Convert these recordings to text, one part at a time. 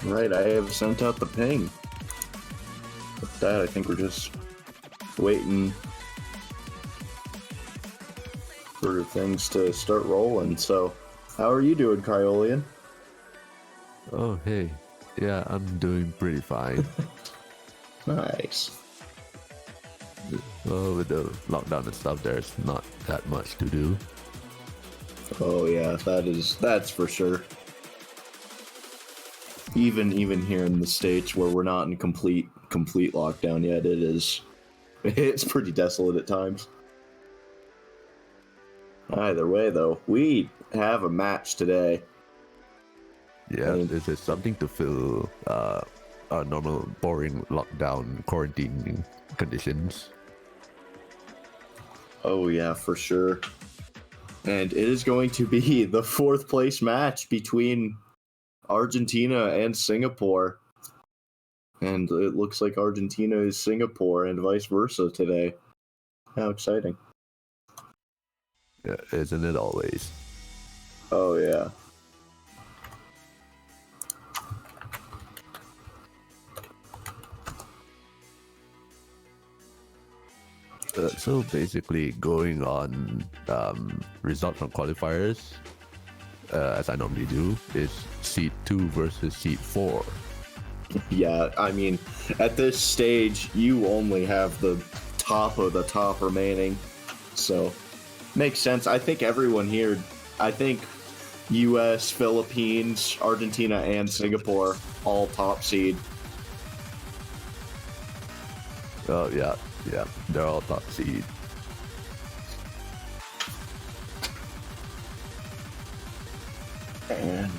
Right, I have sent out the ping. With that, I think we're just waiting for things to start rolling. So, how are you doing, Cryolian? Oh, hey. Yeah, I'm doing pretty fine. Nice. Well, with the lockdown and stuff, there's not that much to do. Oh yeah, that's for sure. Even here in the States where we're not in complete lockdown yet, it's pretty desolate at times. Either way though, we have a match today. Yeah, this is something to fill our normal boring lockdown quarantine conditions. Oh yeah, for sure. And it is going to be the 4th place match between Argentina and Singapore. And it looks like Argentina is Singapore and vice versa today. How exciting. Yeah, isn't it always? Oh yeah. So basically, going on result from qualifiers, as I normally do, is seed 2 versus seed 4. Yeah, I mean, at this stage, you only have the top of the top remaining. So, makes sense. I think everyone here, I think US, Philippines, Argentina, and Singapore all top seed. Oh, yeah, they're all top seed. And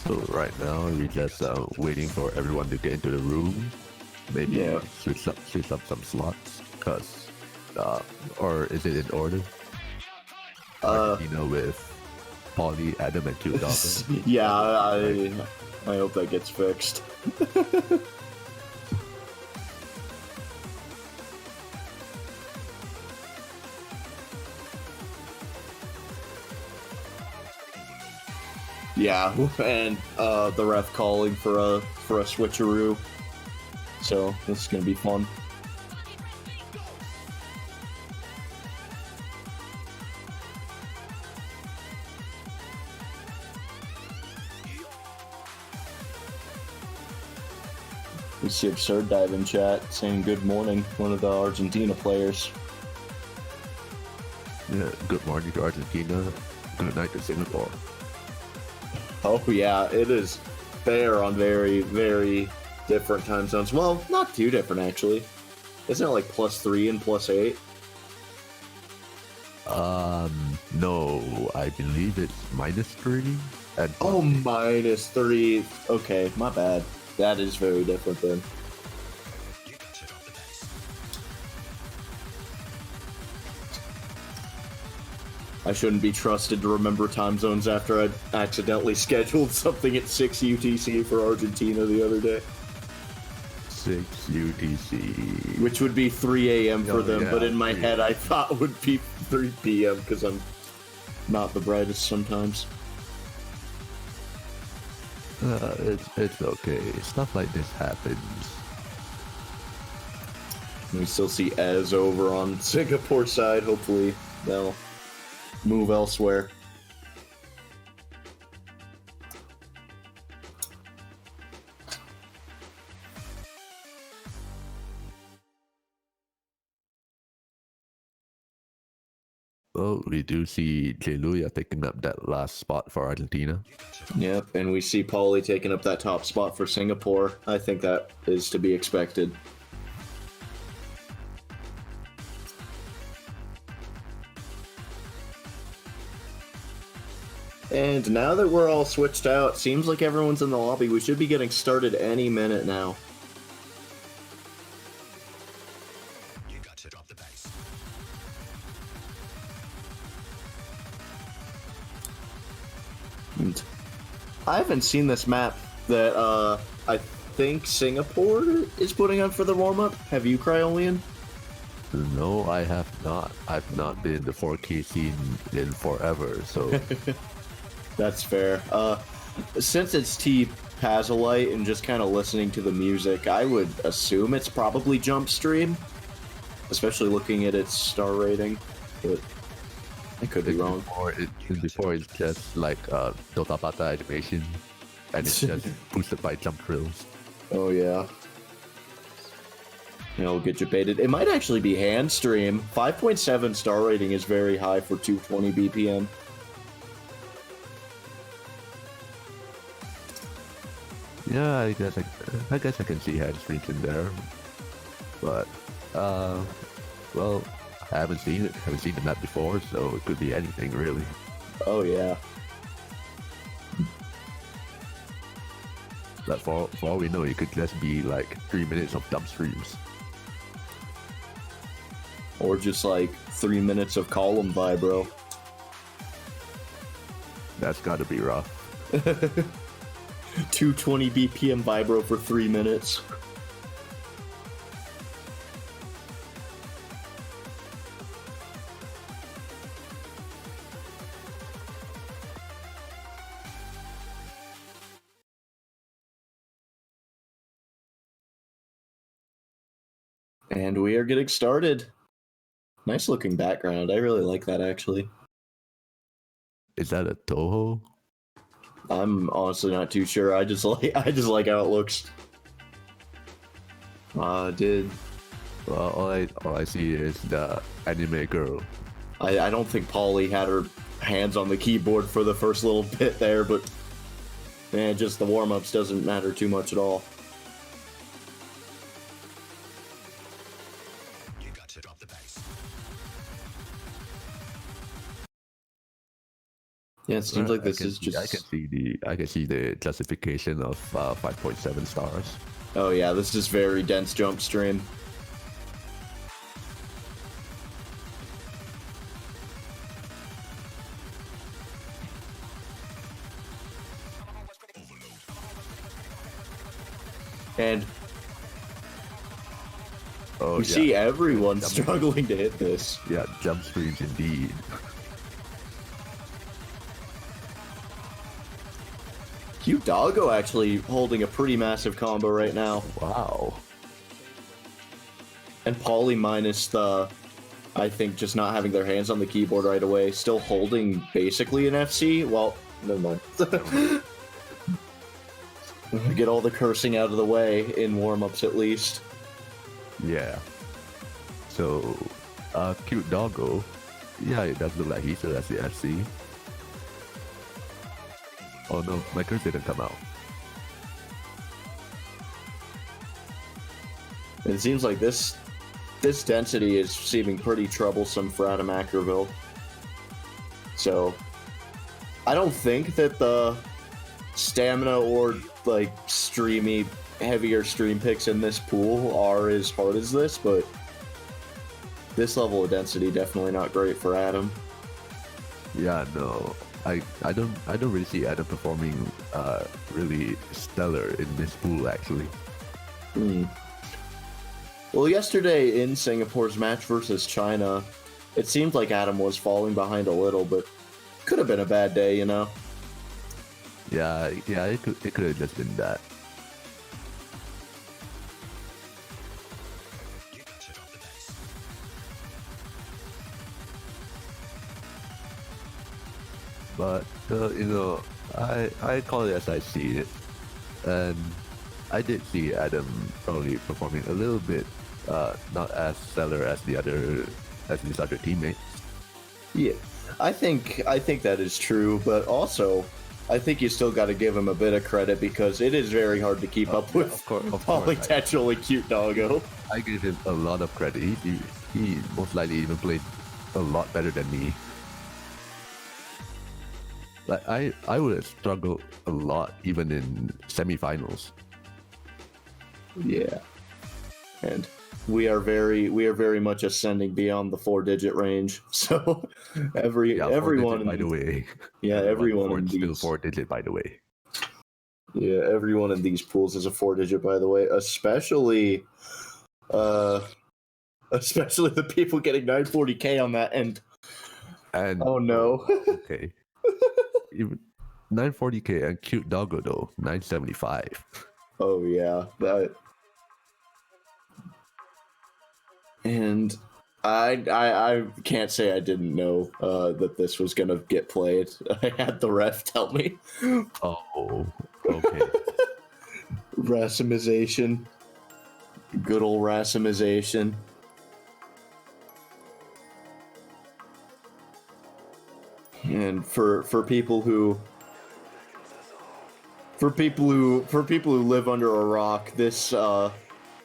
So right now we're just waiting for everyone to get into the room. Maybe switch up some slots, cause or is it in order? Argentina with Polly, Adam, and two dollars. yeah, I hope that gets fixed. Yeah, and the ref calling for a switcheroo. So this is gonna be fun. We see Absurd Dive in chat saying good morning, one of the Argentina players. Yeah, good morning to Argentina. Good night to Singapore. Oh yeah, it is. They are on very, very different time zones. Well, not too different actually. Isn't it like +3 and +8? No, I believe it's -3 and Oh, -3. Okay, my bad. That is very different then. I shouldn't be trusted to remember time zones after I accidentally scheduled something at 6 UTC for Argentina the other day. 6 UTC. Which would be 3 a.m. for them, yeah, but in my head I thought it would be 3 p.m. because I'm not the brightest sometimes. It's okay. Stuff like this happens. We still see Ez over on Singapore side. Hopefully they'll move elsewhere. Well, we do see Jeluia taking up that last spot for Argentina. Yep, and we see Pauly taking up that top spot for Singapore. I think that is to be expected. And now that we're all switched out, seems like everyone's in the lobby. We should be getting started any minute now. You got to drop the bass. And I haven't seen this map that I think Singapore is putting up for the warm-up. Have you, Cryolian? No, I have not. I've not been in the 4K scene in forever, so That's fair. Since it's T Pazolite and just kind of listening to the music, I would assume it's probably Jump Stream, especially looking at its star rating. But I could be wrong. before it's just like Dota Bata animation, and it's just boosted by jump drills. Oh yeah. It'll get you baited. It might actually be hand stream. 5.7 star rating is very high for 220 BPM. Yeah, I guess I can see hand streams in there, but well, I haven't seen it. Haven't seen the map before, so it could be anything really. Oh yeah. But for all we know, it could just be like 3 minutes of dump streams. Or just like 3 minutes of column vibro. That's got to be rough. 220 BPM vibro for 3 minutes. And we are getting started. Nice looking background. I really like that actually. Is that a Toho? I'm honestly not too sure. I just like how it looks. Did Well, all I see is the anime girl. I don't think Polly had her hands on the keyboard for the first little bit there, but man, just the warm-ups doesn't matter too much at all. You got to drop the bass. Yeah, it seems like this is I can see the justification of 5.7 stars. Oh yeah, this is very dense jump stream. And Oh, you see everyone struggling to hit this. Yeah, jump streams indeed. Cute Doggo actually holding a pretty massive combo right now. Wow. And Polly minus the, I think, just not having their hands on the keyboard right away. Still holding basically an FC. Well, never mind. Get all the cursing out of the way in warm-ups at least. Yeah. So, Cute Doggo. Yeah, it does look like he still has the FC. Oh no, my curse didn't come out. It seems like this density is seeming pretty troublesome for Adam Ackerville. So, I don't think that the stamina or like streamy, heavier stream picks in this pool are as hard as this, but this level of density definitely not great for Adam. Yeah, no. I don't really see Adam performing really stellar in this pool actually. Well, yesterday in Singapore's match versus China, it seemed like Adam was falling behind a little, but could have been a bad day, you know? Yeah, it could have just been that. You got to drop the bass. But you know, I call it as I see it, and I did see Adam probably performing a little bit not as stellar as his other teammates. Yeah, I think that is true, but also I think you still got to give him a bit of credit because it is very hard to keep up with Polytechnical and Cute Doggo. I give him a lot of credit. He most likely even played a lot better than me. Like I would have struggled a lot even in semifinals. Yeah, and we are very much ascending beyond the 4-digit range. So everyone, by the way. yeah, everyone in still these, 4-digit, by the way. yeah, everyone in these pools is a 4-digit, by the way. Especially the people getting 940k on that end. And Oh no. okay. Even 940k and cute doggo though 975. Oh yeah, that. And I can't say I didn't know that this was gonna get played. I had the ref tell me. Oh, okay. Rassimization. Good old Rassimization. And for people who live under a rock, this was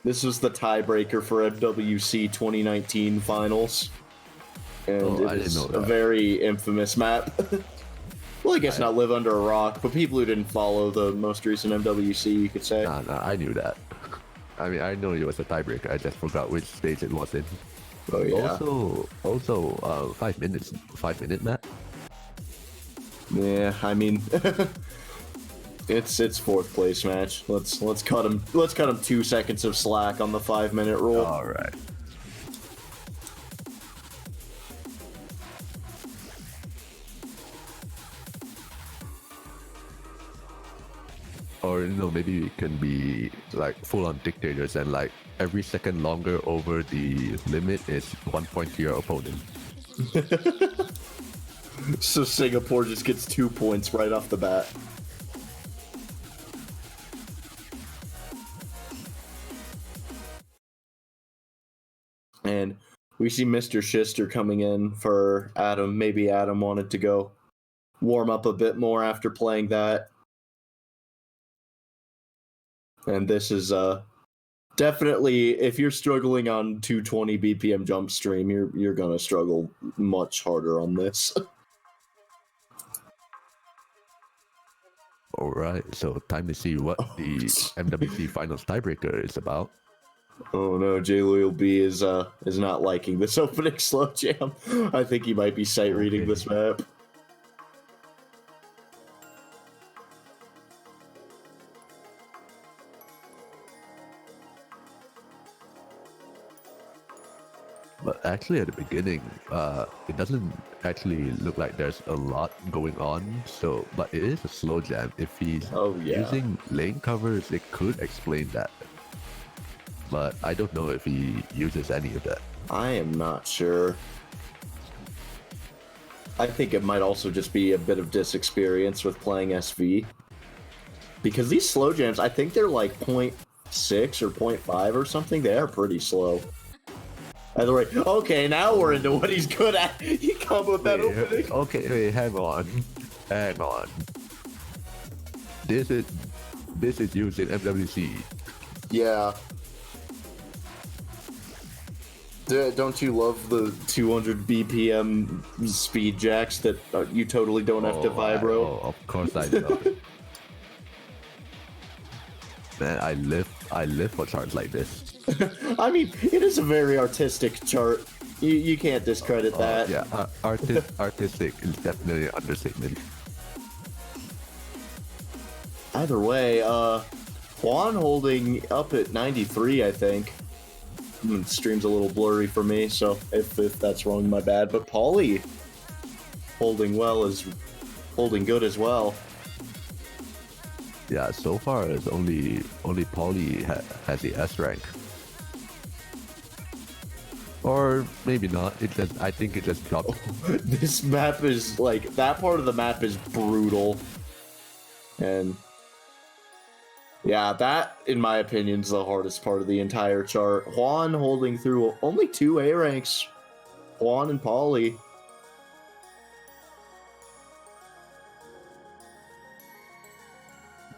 the tiebreaker for MWC 2019 finals, and I it didn't is know a that. very infamous map. Well, I guess not live under a rock, but people who didn't follow the most recent MWC, you could say. Nah, I knew that. I mean, I know it was a tiebreaker. I just forgot which stage it was in. Oh yeah. Also, 5 minutes, 5-minute map. Yeah, I mean, it's fourth place match. Let's cut him 2 seconds of slack on the 5-minute rule. All right. Or maybe we can be like full-on dictators and like every second longer over the limit is 1 point to your opponent. So Singapore just gets 2 points right off the bat. And we see Mr. Schister coming in for Adam. Maybe Adam wanted to go warm up a bit more after playing that. And this is definitely, if you're struggling on 220 BPM jump stream, you're gonna struggle much harder on this. All right, so time to see what the MWC Finals tiebreaker is about. Oh no, J Loyal B is not liking this opening slow jam. I think he might be sight reading this map. But actually, at the beginning, it doesn't actually look like there's a lot going on. So, but it is a slow jam. If he's using lane covers, it could explain that. But I don't know if he uses any of that. I am not sure. I think it might also just be a bit of disexperience with playing SV. Because these slow jams, I think they're like 0.6 or 0.5 or something. They are pretty slow. Either way, okay, now we're into what he's good at. He comboed that opening. Okay, wait, hang on. This is used in MWC. Yeah. Don't you love the 200 BPM speed jacks that you totally don't have to vibro? Of course I love it. Man, I live for charts like this. I mean, it is a very artistic chart. You can't discredit that. Yeah, artistic is definitely an understatement. Either way, Juan holding up at 93, I think. The stream's a little blurry for me, so if that's wrong, my bad. But Paulie holding good as well. Yeah, so far it's only Paulie has the S rank. Or maybe not. I think it just dropped. This map is like, that part of the map is brutal. And yeah, that, in my opinion, is the hardest part of the entire chart. Juan holding through only 2 A ranks. Juan and Paulie.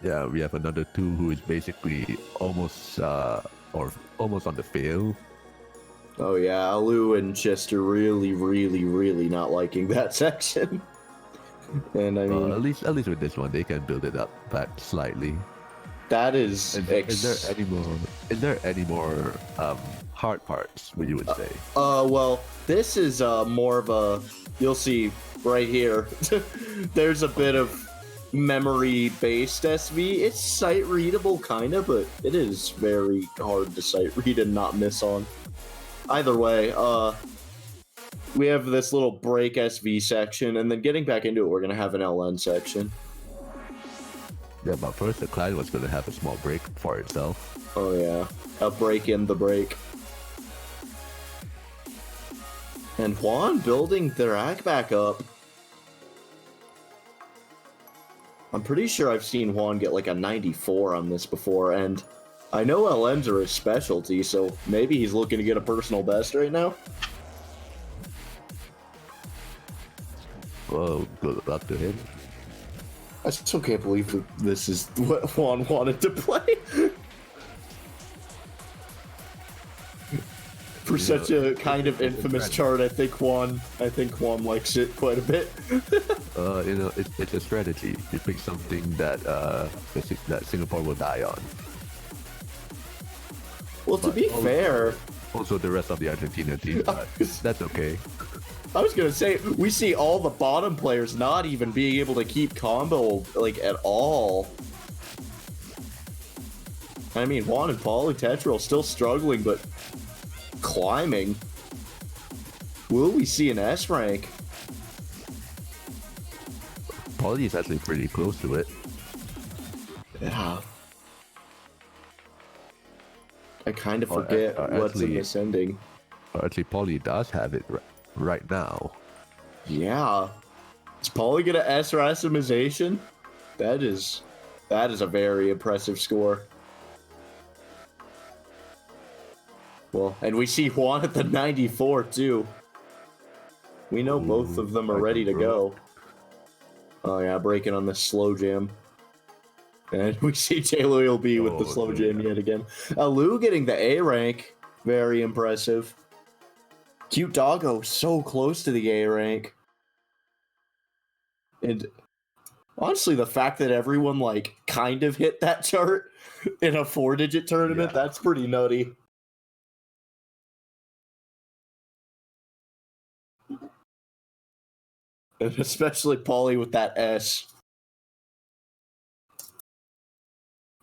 Yeah, we have another 2 who is basically almost on the fail. Oh yeah, Alu and Chester really not liking that section. And I mean, at least with this one, they can build it up back slightly. That is. Is there any more hard parts, what you would say? Well, this is more of a. You'll see right here. There's a bit of memory-based SV. It's sight readable, kind of, but it is very hard to sight read and not miss on. Either way, we have this little break SV section, and then getting back into it, we're gonna have an LN section. Yeah, but first the client was gonna have a small break for itself. Oh yeah, a break in the break. And Juan building their act back up. I'm pretty sure I've seen Juan get like a 94 on this before, and I know LMs are his specialty, so maybe he's looking to get a personal best right now. Well, good luck to him. I still can't believe that this is what Juan wanted to play. For such a kind of infamous chart, I think Juan likes it quite a bit. You know, it's a strategy. You pick something that that Singapore will die on. Well, to be fair, also the rest of the Argentina team, but that's okay. I was gonna say we see all the bottom players not even being able to keep combo like at all. I mean, Juan and Polytetril still struggling, but climbing. Will we see an S rank? Poly is actually pretty close to it. Yeah. I kind of forget what's in this ending. Actually, Poly does have it right now. Yeah. Is Poly gonna S randomization? That is a very impressive score. Well, and we see Juan at the 94 too. We know both of them are ready to go. Oh yeah, breaking on the slow jam. And we see J-Loyal B with the slow jam yet again. Lou getting the A rank. Very impressive. Cute Doggo so close to the A rank. And honestly, the fact that everyone like kind of hit that chart in a 4-digit tournament, that's pretty nutty. And especially Pauly with that S.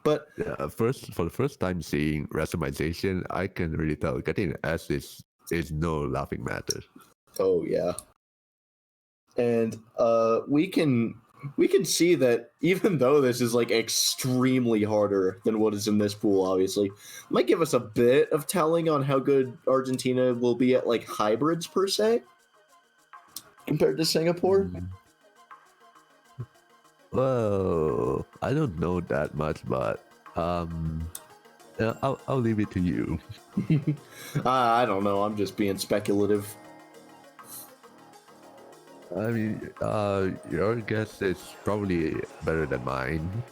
But yeah, for the first time seeing randomization, I can really tell getting an S is no laughing matter. Oh yeah. And we can see that even though this is like extremely harder than what is in this pool, obviously, might give us a bit of telling on how good Argentina will be at like hybrids per se compared to Singapore. Well, I don't know that much, but I'll leave it to you. I don't know. I'm just being speculative. I mean, your guess is probably better than mine.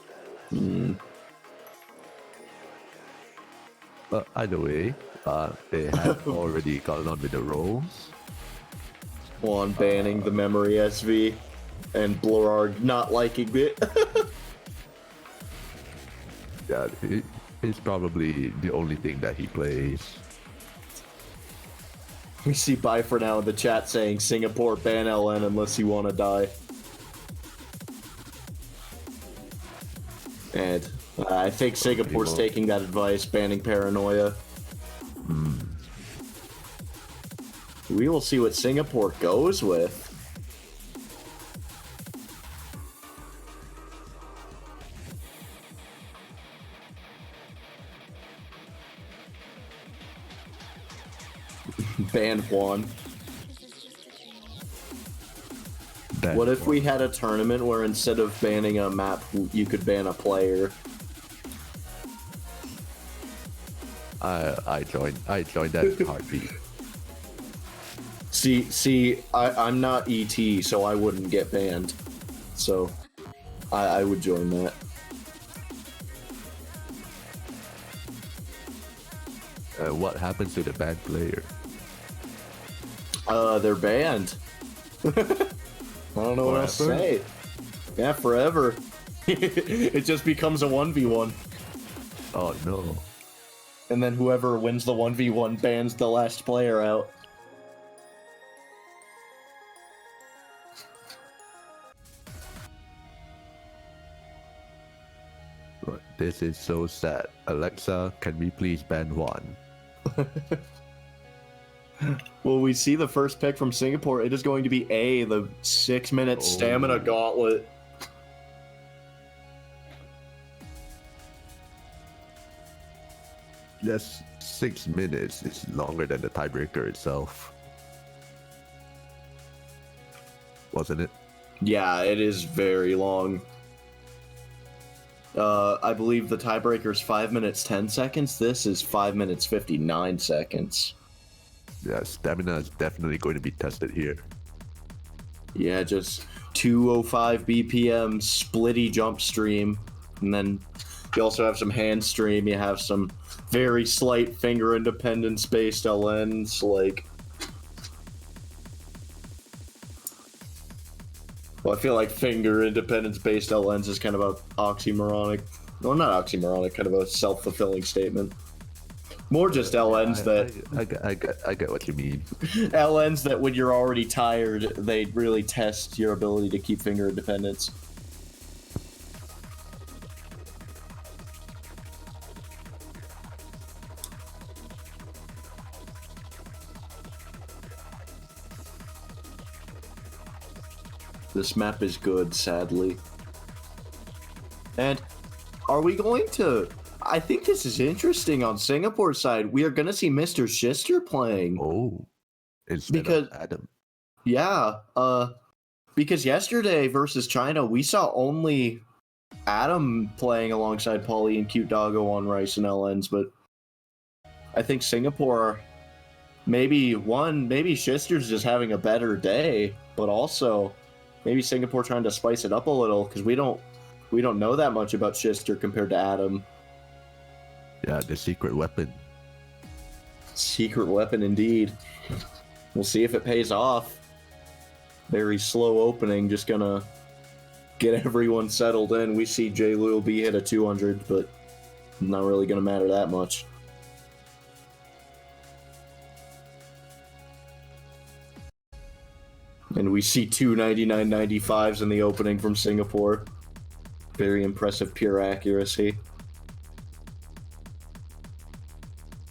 But either way, they have already gotten on with the roles. Juan banning the memory SV, and Blorard not liking it. Yeah, it's probably the only thing that he plays. We see bye for now in the chat saying Singapore ban LN unless you want to die. And I think Singapore's taking that advice, banning Paranoia. We will see what Singapore goes with. Ban Juan. What if we had a tournament where instead of banning a map, you could ban a player? I joined that heartbeat. See, I'm not ET, so I wouldn't get banned. So, I would join that. What happens to the bad player? They're banned. I don't know what else to say. Yeah, forever. It just becomes a 1v1. Oh no. And then whoever wins the 1v1 bans the last player out. This is so sad. Alexa, can we please ban Juan? Well, we see the first pick from Singapore. It is going to be A, the 6-minute stamina gauntlet. Yes, 6 minutes is longer than the tiebreaker itself. Wasn't it? Yeah, it is very long. I believe the tiebreaker is 5 minutes 10 seconds. This is 5 minutes 59 seconds. Yeah, stamina is definitely going to be tested here. Yeah, just 205 BPM splitty jump stream. And then you also have some hand stream. You have some very slight finger independence based LNs. Like, well, I feel like finger independence based LNs is kind of a oxymoronic. Well, not oxymoronic, kind of a self-fulfilling statement. More just LNs I get what you mean. LNs that when you're already tired, they really test your ability to keep finger independence. This map is good, sadly. And are we going to... I think this is interesting on Singapore's side. We are going to see Mr. Shister playing. Oh, instead of Adam. Yeah, because yesterday versus China, we saw only Adam playing alongside Paulie and Cute Doggo on Rice and LNs, but I think Singapore, maybe Shister's just having a better day, but also maybe Singapore trying to spice it up a little, because we don't know that much about Shister compared to Adam. Yeah, the secret weapon. Secret weapon indeed. We'll see if it pays off. Very slow opening, just gonna get everyone settled in. We see J. Lul B hit a 200, but not really gonna matter that much. And we see two 99.95s in the opening from Singapore. Very impressive pure accuracy.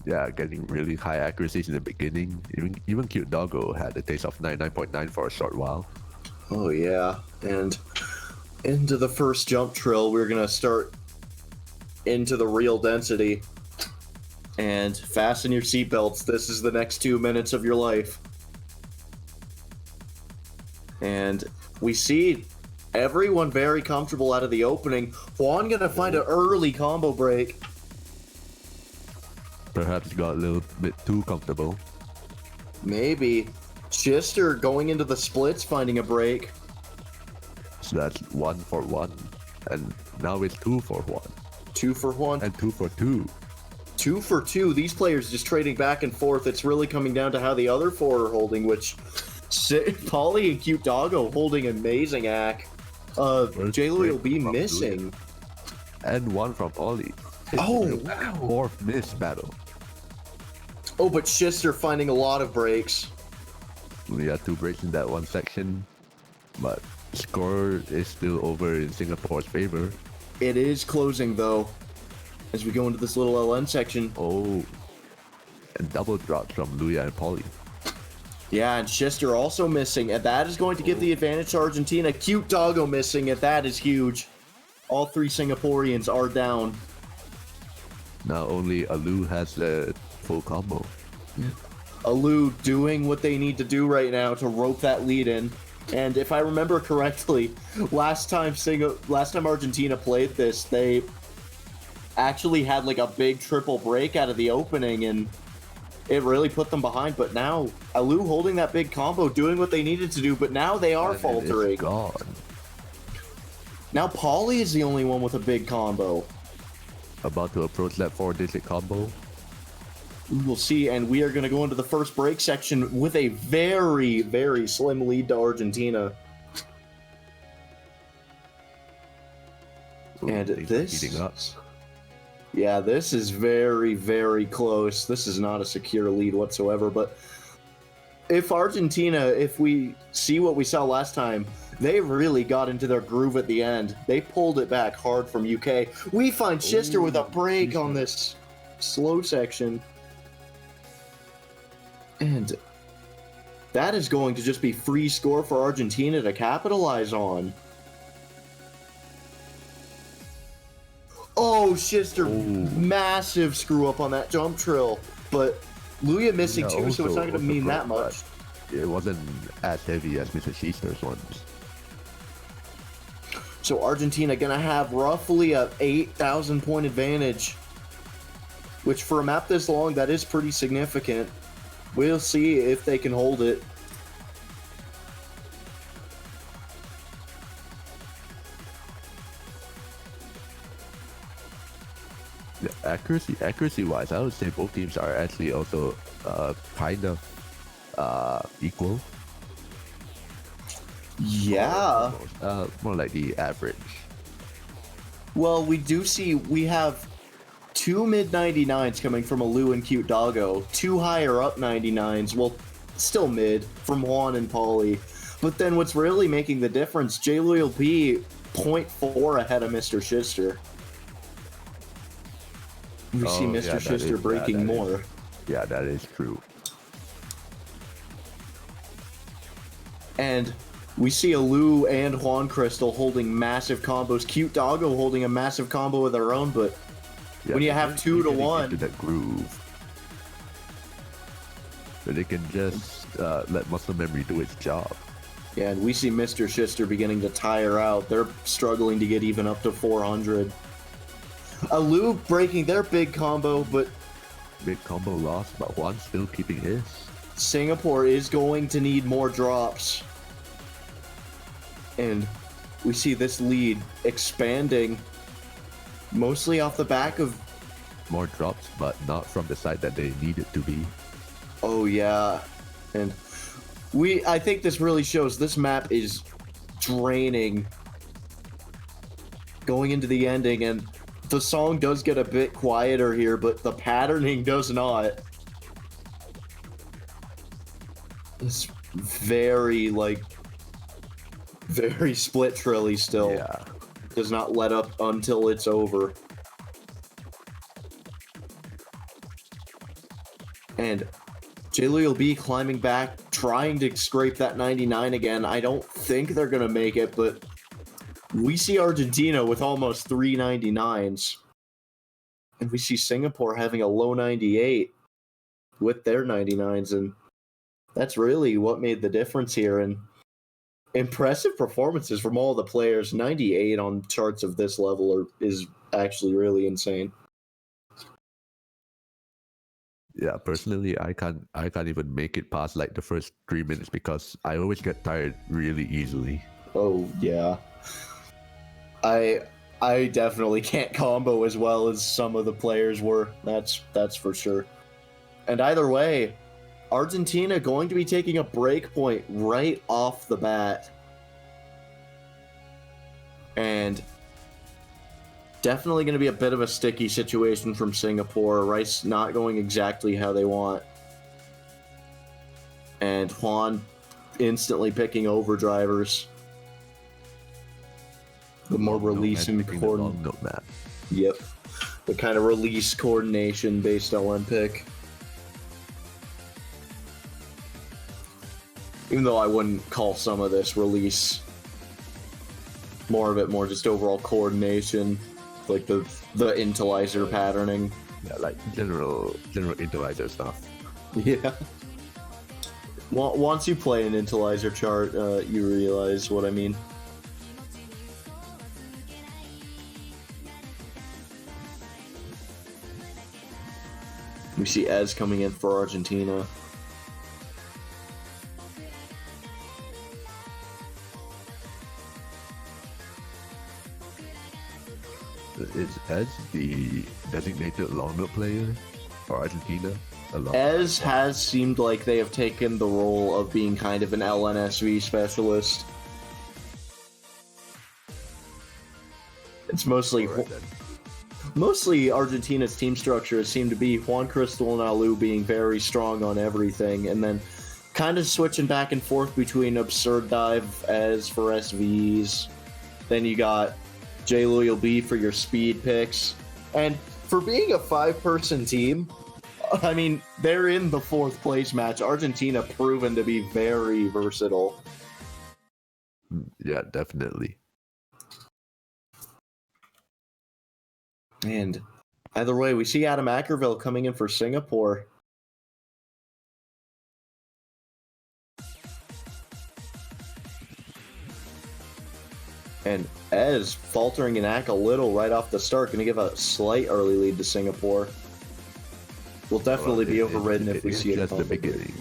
Yeah, getting really high accuracies in the beginning. Even Cute Doggo had a taste of 99.9 for a short while. Oh yeah, and into the first jump trill, we're gonna start into the real density. And fasten your seatbelts. This is the next 2 minutes of your life. And we see everyone very comfortable out of the opening. Juan gonna find an early combo break. Perhaps got a little bit too comfortable. Maybe. Shister going into the splits, finding a break. So that's 1 for 1. And now it's 2 for 1. 2 for 1. And 2 for 2. 2 for 2. These players just trading back and forth. It's really coming down to how the other four are holding, which Paulie and Cute Doggo holding amazing act. J. Louis will be missing. And 1 from Ollie. Oh, wow. 4th miss battle. Oh, but Shister finding a lot of breaks. We had 2 breaks in that one section, but score is still over in Singapore's favor. It is closing, though, as we go into this little LN section. Oh, and double drops from Luya and Paulie. Yeah, and Shister also missing, and that is going to give the advantage to Argentina. Cute Doggo missing, and that is huge. All 3 Singaporeans are down. Now only Alu has the full combo. Alu doing what they need to do right now to rope that lead in. And if I remember correctly, last time Argentina played this, they actually had like a big triple break out of the opening, and it really put them behind. But now Alu holding that big combo, doing what they needed to do, but now they are And faltering. it's gone. Now Paulie is the only one with a big combo. About to approach that 4-digit combo. We'll see, and we are going to go into the first break section with a very, very slim lead to Argentina. Ooh, And things are heating up. Yeah, this is very, very close. This is not a secure lead whatsoever, but if Argentina, if we see what we saw last time, they really got into their groove at the end. They pulled it back hard from UK. We find Schister with a break on this slow section. And that is going to just be free score for Argentina to capitalize on. Oh, Schister, massive screw up on that jump trill. But Luya missing too, so it's not going to mean that much. It wasn't as heavy as Mr. Schister's ones. So Argentina going to have roughly a 8,000 point advantage, which for a map this long, that is pretty significant. We'll see if they can hold it. Accuracy-wise, I would say both teams are actually also kind of equal. Yeah. More like the average. Well, we have two mid 99s coming from Alu and Cute Doggo, two higher up 99s, well, still mid, from Juan and Pauly. But then what's really making the difference, J Loyal P 0.4 ahead of Mr. Schister. We see Mr. Schister breaking more. Yeah, that is true. And we see Alu and Juan Crystal holding massive combos. Cute Doggo holding a massive combo of their own, but when you have 2 to 1... into that groove. So they can just let muscle memory do its job. Yeah, and we see Mr. Schister beginning to tire out. They're struggling to get even up to 400. Alu breaking their big combo, but... Big combo lost, but Juan still keeping his. Singapore is going to need more drops. And we see this lead expanding, mostly off the back of... More drops, but not from the side that they need it to be. Oh, yeah. And I think this really shows this map is draining going into the ending, and the song does get a bit quieter here, but the patterning does not. It's very, very split trilly still. Yeah. Does not let up until it's over. And Jaylee will be climbing back, trying to scrape that 99 again. I don't think they're going to make it, but we see Argentina with almost 3 99s. And we see Singapore having a low 98 with their 99s. And that's really what made the difference here. And impressive performances from all the players. 98 on charts of this level is actually really insane. Yeah, personally, I can't even make it past like the first 3 minutes because I always get tired really easily. Oh yeah, I definitely can't combo as well as some of the players were. That's for sure. And either way, Argentina going to be taking a break point right off the bat, and definitely going to be a bit of a sticky situation from Singapore. Rice not going exactly how they want. And Juan instantly picking over drivers. The more release and coordination. Yep. The kind of release coordination based LM pick. Even though I wouldn't call some of this release. More of it more just overall coordination. Like the Intelizer patterning. Yeah, like general Intelizer stuff. Yeah. Once you play an Intelizer chart, you realize what I mean. We see Ez coming in for Argentina. Is Ez the designated longer player for Argentina? Ez has seemed like they have taken the role of being kind of an LNSV specialist. It's mostly mostly Argentina's team structure seemed to be Juan Crystal and Alu being very strong on everything, and then kind of switching back and forth between Absurd Dive as for SVs. Then you got J. Loyal B for your speed picks. And for being a 5-person team, I mean, they're in the 4th place match. Argentina proven to be very versatile. Yeah, definitely. And either way, we see Adam Ackerville coming in for Singapore. And Ez faltering in Ack a little right off the start, going to give a slight early lead to Singapore. Will definitely be overridden if we see it. Just the beginning.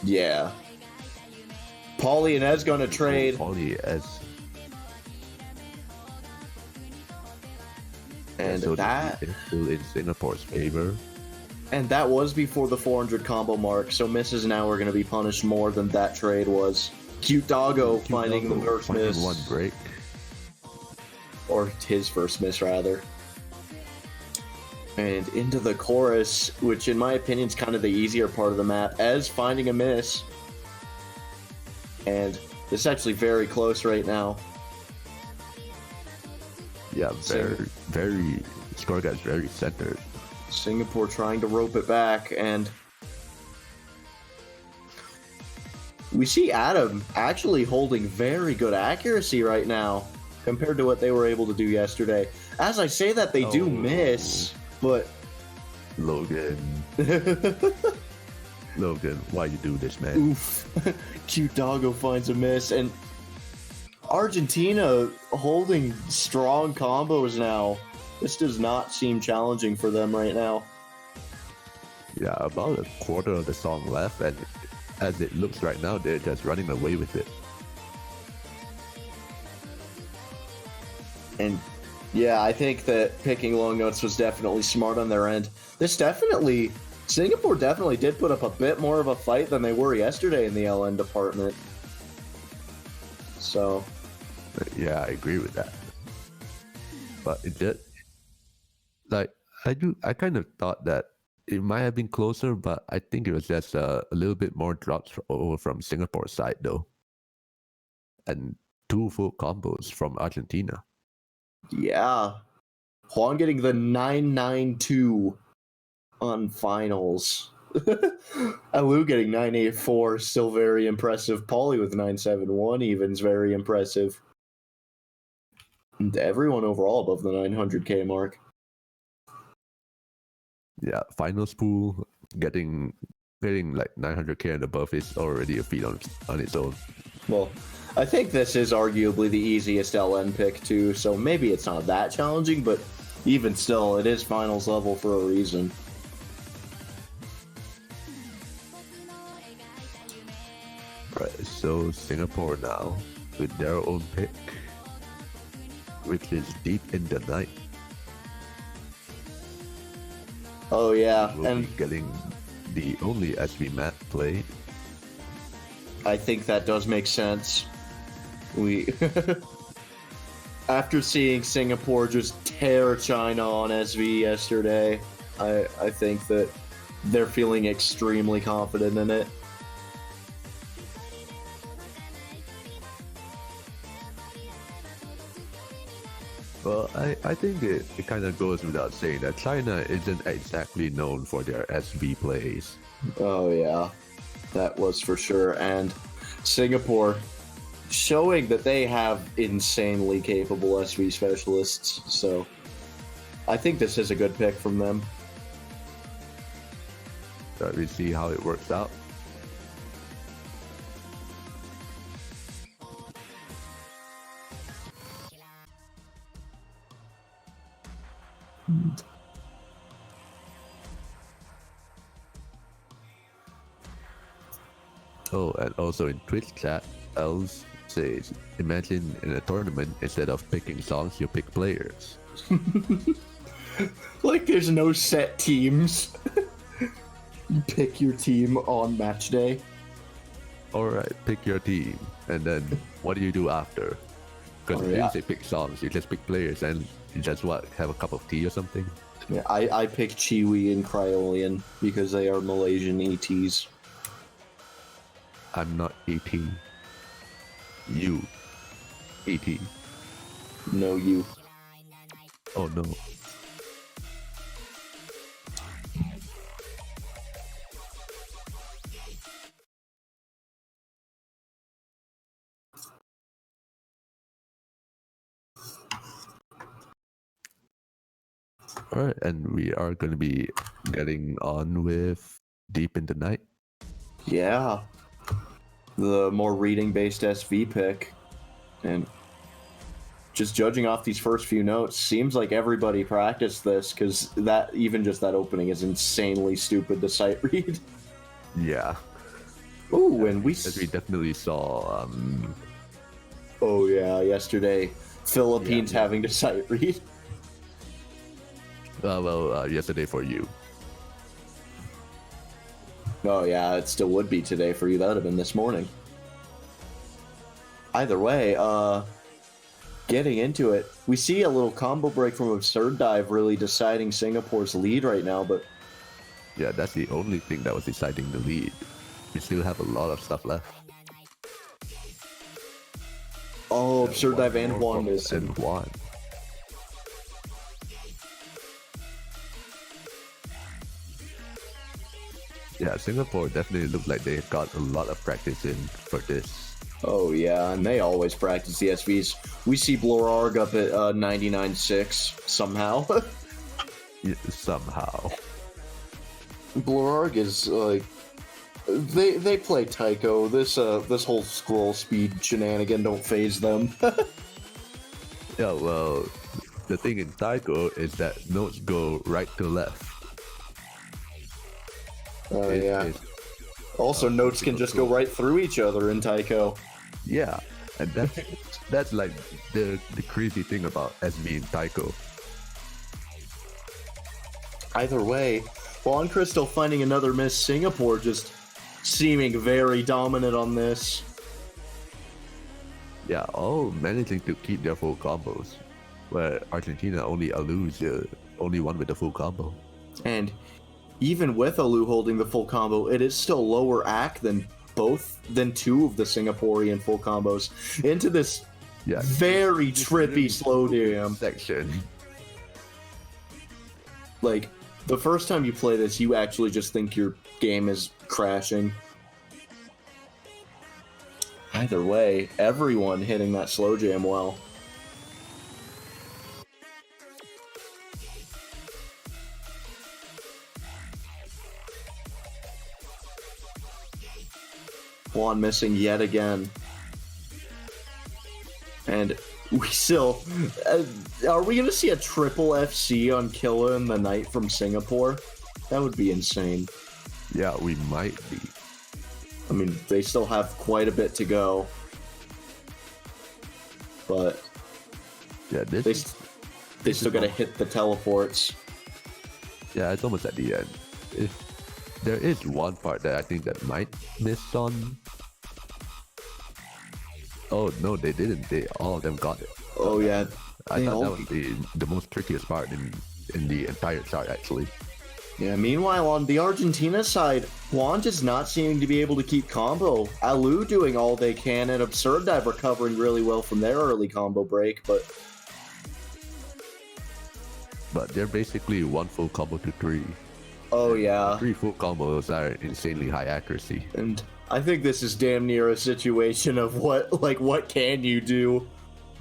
Yeah. Paulie and Ez going to trade. Paulie, Ez. And so that is still in Singapore's favor. And that was before the 400 combo mark, so misses now are going to be punished more than that trade was. Cute Doggo finding the first miss. One break. Or his first miss, rather. And into the chorus, which in my opinion is kind of the easier part of the map, as finding a miss. And this is actually very close right now. Yeah, very, score guy's very centered. Singapore trying to rope it back, and we see Adam actually holding very good accuracy right now compared to what they were able to do yesterday. As I say that, they do miss, but... Logan. Logan, why you do this, man? Oof. Cute Doggo finds a miss, and Argentina holding strong combos now. This does not seem challenging for them right now. Yeah, about a quarter of the song left, and as it looks right now, they're just running away with it. And yeah, I think that picking long notes was definitely smart on their end. Singapore definitely did put up a bit more of a fight than they were yesterday in the LN department. So... yeah, I agree with that. But it did... Like, I kind of thought that it might have been closer, but I think it was just a little bit more drops over from Singapore's side, though. And 2 full combos from Argentina. Yeah. Juan getting the 992 on finals. Alu getting 984, still very impressive. Paulie with 971 even is very impressive. And everyone overall above the 900k mark. Yeah, finals pool getting like 900k and above is already a feat on its own. Well, I think this is arguably the easiest LN pick too, so maybe it's not that challenging, but even still, it is finals level for a reason. Right, so Singapore now with their own pick, which is Deep in the Night. Oh yeah, We'll and be getting the only SV map play. I think that does make sense. We after seeing Singapore just tear China on SV yesterday, I think that they're feeling extremely confident in it. Well, I think it kind of goes without saying that China isn't exactly known for their SV plays. Oh yeah, that was for sure. And Singapore showing that they have insanely capable SV specialists. So I think this is a good pick from them. So we see how it works out. Oh, and also in Twitch chat, Els says, imagine in a tournament, instead of picking songs, you pick players. Like there's no set teams. You pick your team on match day. Alright, pick your team, and then what do you do after? Because Oh, you yeah. didn't say pick songs, you just pick players, and you just have a cup of tea or something. Yeah, I picked Chiwi and Cryolian because they are Malaysian ETs. I'm not ET. You, ET. No, you. Oh no. All right, and we are going to be getting on with Deep in the Night. Yeah. The more reading-based SV pick. And just judging off these first few notes, seems like everybody practiced this, because that even just that opening is insanely stupid to sight read. Yeah. Ooh, and we... As we definitely saw, Oh yeah, yesterday, Philippines Yeah. having to sight read. yesterday for you. Oh yeah, it still would be today for you. That would have been this morning. Either way, getting into it, we see a little combo break from Absurd Dive really deciding Singapore's lead right now, but Yeah, that's the only thing that was deciding the lead. We still have a lot of stuff left. oh, Absurd Dive and More Juan from- missing. And Juan. Yeah, Singapore definitely looked like they got a lot of practice in for this. Oh yeah, and they always practice the SVs. We see Blorarg up at 99.6 somehow. Yeah, somehow. Blorarg is like they play Tycho. This whole scroll speed shenanigan don't phase them. Yeah, well, the thing in Taiko is that notes go right to left. Oh It- yeah. it's- Also, notes can just go right through each other in Tycho. yeah, and that's like the crazy thing about SV and Taiko. Either way, Juan Crystal finding another miss. Singapore just seeming very dominant on this. Yeah, all managing to keep their full combos, where Argentina only alludes only one with the full combo. And even with Alu holding the full combo, it is still lower AC than two of the Singaporean full combos into this Yeah, very trippy slow jam. section. Like, the first time you play this, you actually just think your game is crashing. Either way, everyone hitting that slow jam well. Juan missing yet again. And we still... are we going to see a triple FC on Killa in the night from Singapore? That would be insane. Yeah, we might be. I mean, they still have quite a bit to go. But Yeah, this they, is, they still got to hit the teleports. yeah, it's almost at the end. There is one part that I think that might miss on. Oh no, they didn't. All of them got it. Oh, yeah. I They thought that all- was the most trickiest part in the entire chart actually. Yeah, meanwhile, on the Argentina side, Juan just not seeming to be able to keep combo. Alu doing all they can, and Absurd Dive recovering really well from their early combo break, but But they're basically one full combo to three. oh yeah. 3 full combos are insanely high accuracy. And I think this is damn near a situation of what can you do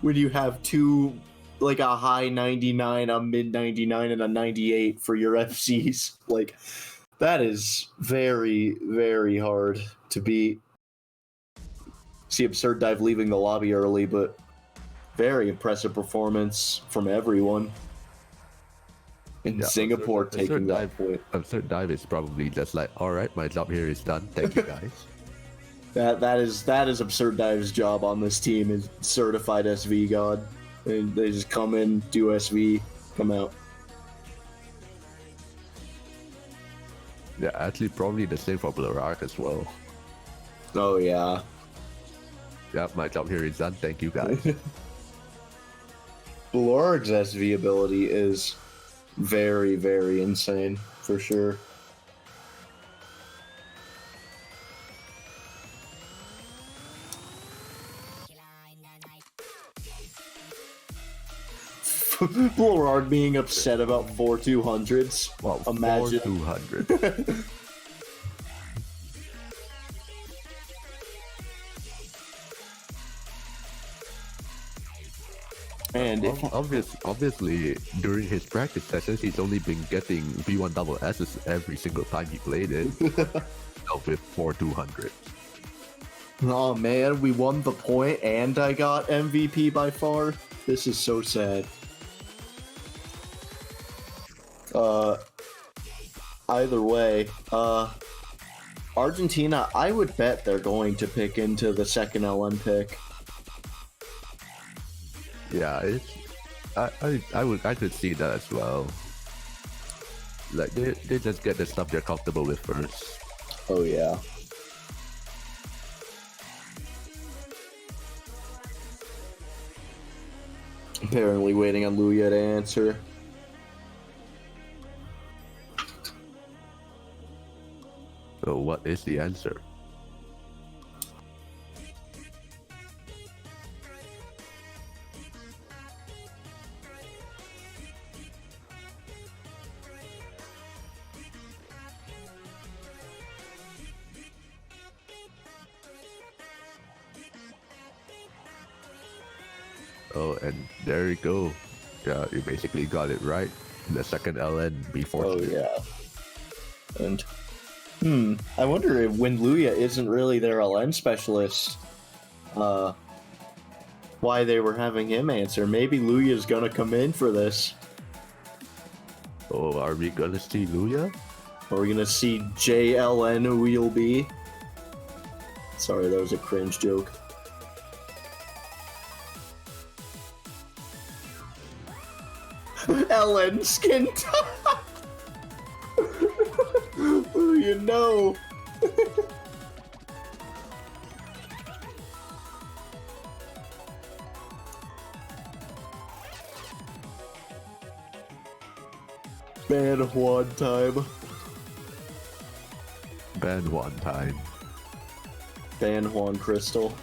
when you have two, like a high 99, a mid 99, and a 98 for your FCs. Like, that is very, very hard to beat. See Absurd Dive leaving the lobby early, but very impressive performance from everyone. In Yeah, Singapore Absurd taking that Dive- point. Absurd Dive is probably just like, alright, my job here is done. Thank you guys. That is Absurd Dive's job on this team, is certified SV god. And they just come in, do SV, come out. Yeah, actually probably the same for Blurark as well. Oh yeah. Yeah, my job here is done. Thank you guys. Blorg's SV ability is very, very insane, for sure. Blorg being upset about 4-200s. Well, imagine. 200. And if Obviously, during his practice sessions, he's only been getting V1 double S's every single time he played it. With 4-200. oh man, we won the point and I got MVP by far. This is so sad. Either way, Argentina, I would bet they're going to pick into the second LN pick. Yeah, I could see that as well. Like they just get the stuff they're comfortable with first. Oh yeah. Apparently waiting on Luya to answer. So what is the answer? Oh, and there you go. Yeah, you basically got it right. The second LN, be fortunate. Oh yeah. And I wonder if when Luya isn't really their LN specialist, why they were having him answer. Maybe Luya's gonna come in for this. Oh, are we gonna see Luya? Are we gonna see JLN Wheel B? Sorry, that was a cringe joke. LN skin top. Oh, you know. Ban one time. Ban one time. Ban Juan Crystal.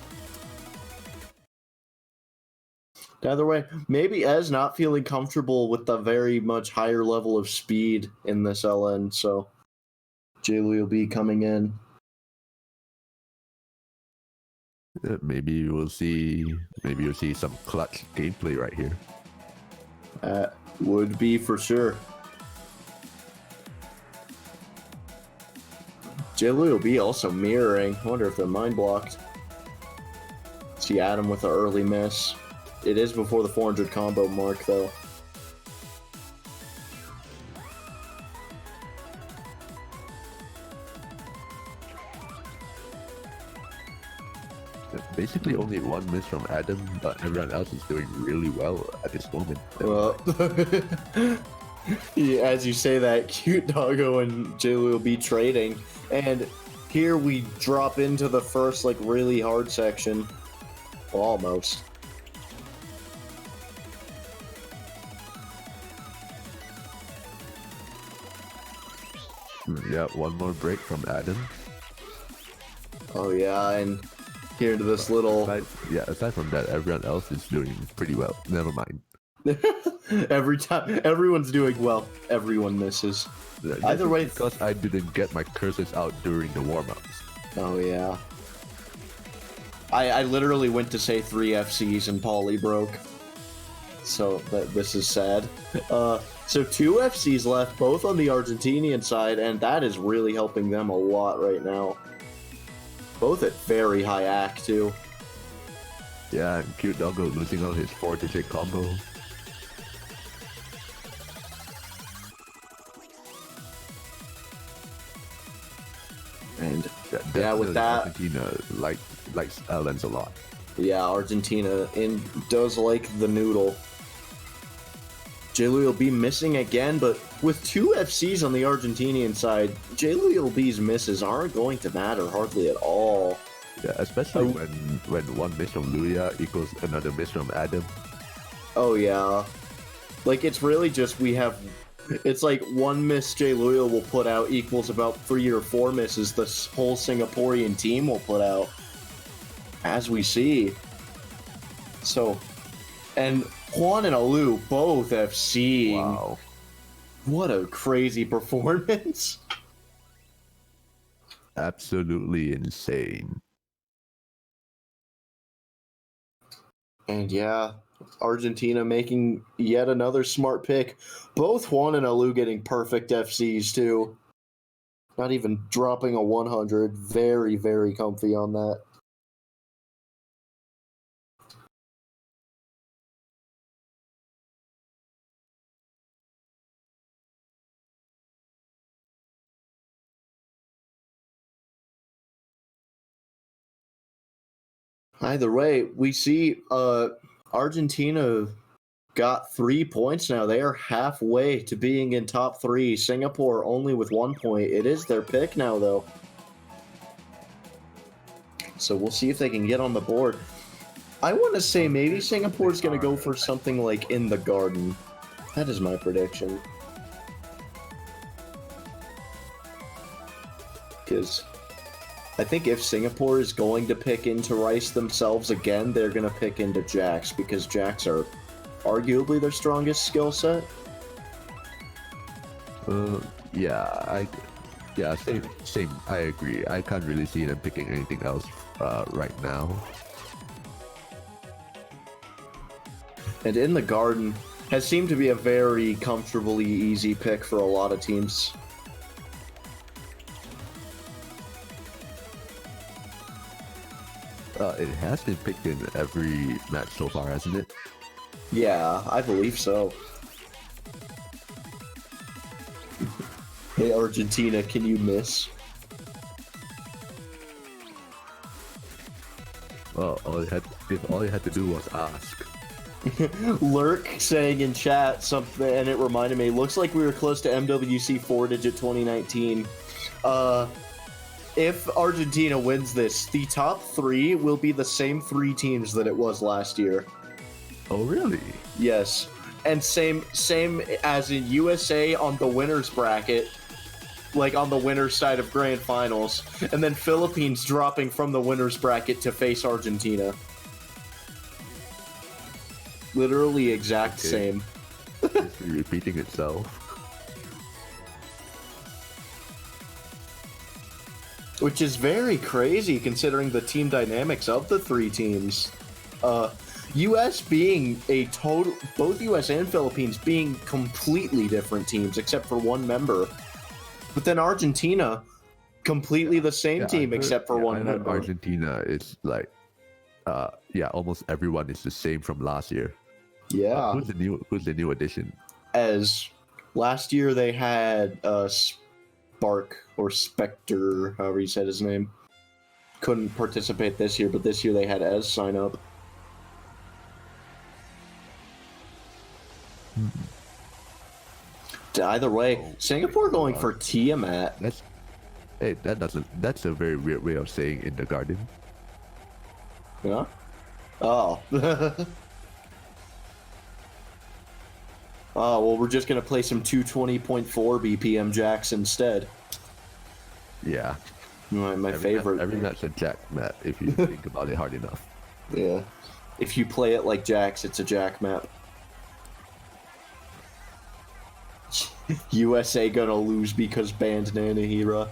Either way, maybe Ez not feeling comfortable with the very much higher level of speed in this LN, so Jaylee will be coming in. Maybe you'll see some clutch gameplay right here. Would be for sure. Jaylee will be also mirroring. I wonder if they're mind blocked. See Adam with an early miss. It is before the 400 combo mark, though. Basically only one miss from Adam, but everyone else is doing really well at this moment. Well, yeah, as you say that, Cute Doggo and Jaylee will be trading. And here we drop into the first, like, really hard section. Well, almost. Yeah, one more break from Adam. Oh, yeah, and here to this little... Aside from that, everyone else is doing pretty well. Never mind. Every time, everyone's doing well. Everyone misses. Either way... Because I didn't get my curses out during the warm-ups. Oh, yeah. I literally went to say 3 FCs and Polly broke. So, this is sad. So 2 FCs left, both on the Argentinian side, and that is really helping them a lot right now. Both at very high AC, too. Yeah, and Cute Doggo losing out his 4-digit combo. And yeah, with that, Argentina likes LNs a lot. Yeah, Argentina does like the noodle. Jaylee will be missing again, but with 2 FCs on the Argentinian side, Jaylee B's misses aren't going to matter hardly at all. Yeah, especially when one miss from Luya equals another miss from Adam. Oh yeah. Like, it's really just it's like one miss Jay Luya will put out equals about 3 or 4 misses the whole Singaporean team will put out, as we see. So, and Juan and Alu both have seen. Wow. What a crazy performance. Absolutely insane. And yeah, Argentina making yet another smart pick. Both Juan and Alu getting perfect FCs too. Not even dropping a 100. Very, very comfy on that. Either way, we see Argentina got 3 points now. They are halfway to being in top 3. Singapore only with 1 point. It is their pick now, though. So we'll see if they can get on the board. I want to say maybe Singapore's going to go for something like in the garden. That is my prediction. Because I think if Singapore is going to pick into Rice themselves again, they're going to pick into Jacks, because Jacks are arguably their strongest skill set. Same. I agree. I can't really see them picking anything else right now. And in the garden has seemed to be a very comfortably easy pick for a lot of teams. It has been picked in every match so far, hasn't it? Yeah, I believe so. Hey, Argentina, can you miss? Well, all you had to do was ask. Lurk saying in chat something, and it reminded me, looks like we were close to MWC 4-digit 2019. If Argentina wins this, the top 3 will be the same 3 teams that it was last year. Oh, really? Yes. And same as in USA on the winners bracket, like on the winners side of grand finals, and then Philippines dropping from the winners bracket to face Argentina. Literally exact same. It's repeating itself. Which is very crazy considering the team dynamics of the 3 teams. US being both US and Philippines being completely different teams except for one member. But then Argentina, completely the same team except for one member. Argentina is like, almost everyone is the same from last year. Yeah. Who's the new addition? As last year they had Spark or Spectre, however you said his name. Couldn't participate this year, but this year they had Ez sign up. Either way, Singapore going for Tiamat. That's a very weird way of saying in the garden. Yeah? Oh. Oh, well, we're just going to play some 220.4 BPM jacks instead. Yeah. My favorite. Every match a jack map, if you think about it hard enough. Yeah. If you play it like jacks, it's a jack map. USA gonna lose because banned Nanahira.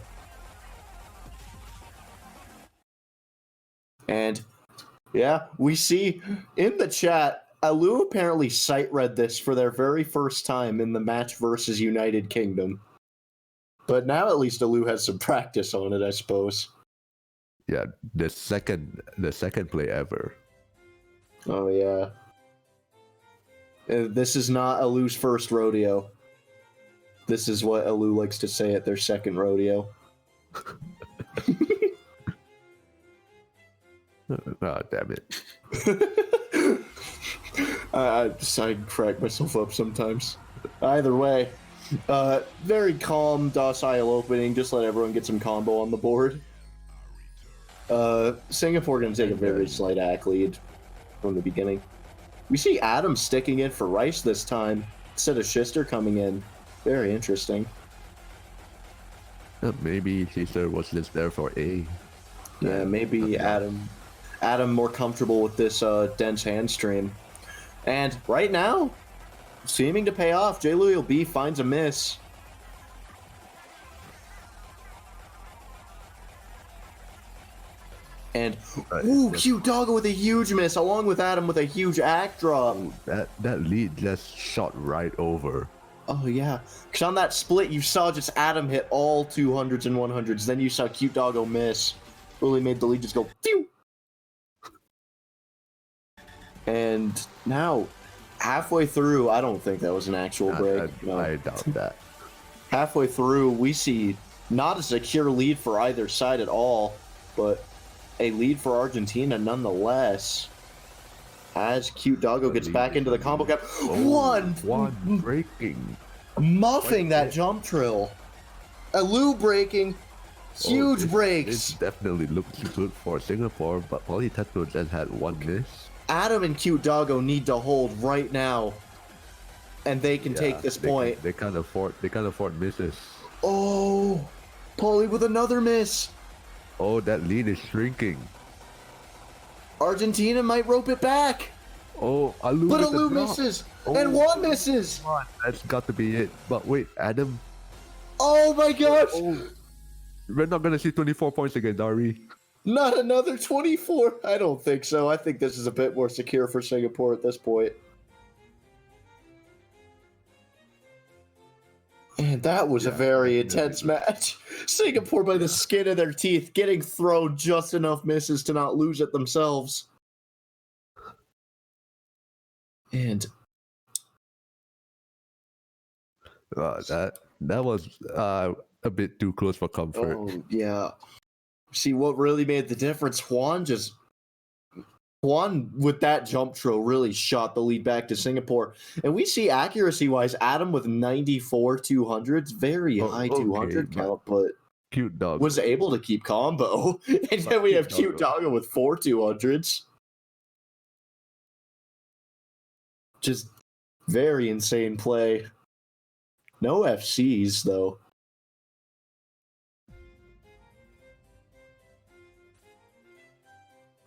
And, yeah, we see in the chat, Alu apparently sight read this for their very first time in the match versus United Kingdom. But now at least Alu has some practice on it, I suppose. Yeah, the second play ever. Oh yeah. This is not Alu's first rodeo. This is what Alu likes to say at their second rodeo. Oh, damn it. I crack myself up sometimes. Either way, very calm, docile opening. Just let everyone get some combo on the board. Singapore gonna take a very slight act lead from the beginning. We see Adam sticking in for Rice this time instead of Schuster coming in. Very interesting. Maybe Caesar was just there for A. Yeah, maybe Adam more comfortable with this dense hand stream. And right now, seeming to pay off, J. Louis B finds a miss. And cute doggo with a huge miss, along with Adam with a huge act drop. That lead just shot right over. Oh yeah, because on that split you saw just Adam hit all 200s and 100s, then you saw cute doggo miss. Really made the lead just go phew. And now, halfway through, I don't think that was an actual break. No. I doubt that. Halfway through, we see not a secure lead for either side at all, but a lead for Argentina nonetheless. As cute doggo gets back into the combo cap. One breaking. Muffing that jump trill. Alu breaking. Huge breaks. This definitely looks good for Singapore, but Polytetro just had one miss. Adam and cute doggo need to hold right now, and they can take this point. They can't afford misses. Oh, Poly with another miss. Oh, that lead is shrinking. Argentina might rope it back. Oh, Alu but Alu misses, and Juan misses. That's got to be it. But wait, Adam. Oh my gosh. Oh. We're not gonna see 24 points again, Dari. Not another 24. I don't think so. I think this is a bit more secure for Singapore at this point. And that was a very intense match. Singapore by the skin of their teeth, getting thrown just enough misses to not lose it themselves. And that was a bit too close for comfort. Oh yeah. See what really made the difference? Juan with that jump throw really shot the lead back to Singapore. And we see accuracy-wise, Adam with 94 200s, very high 200 count, but cute dog was able to keep combo. And then we have cute doggo with 4 200s. Just very insane play. No FCs though.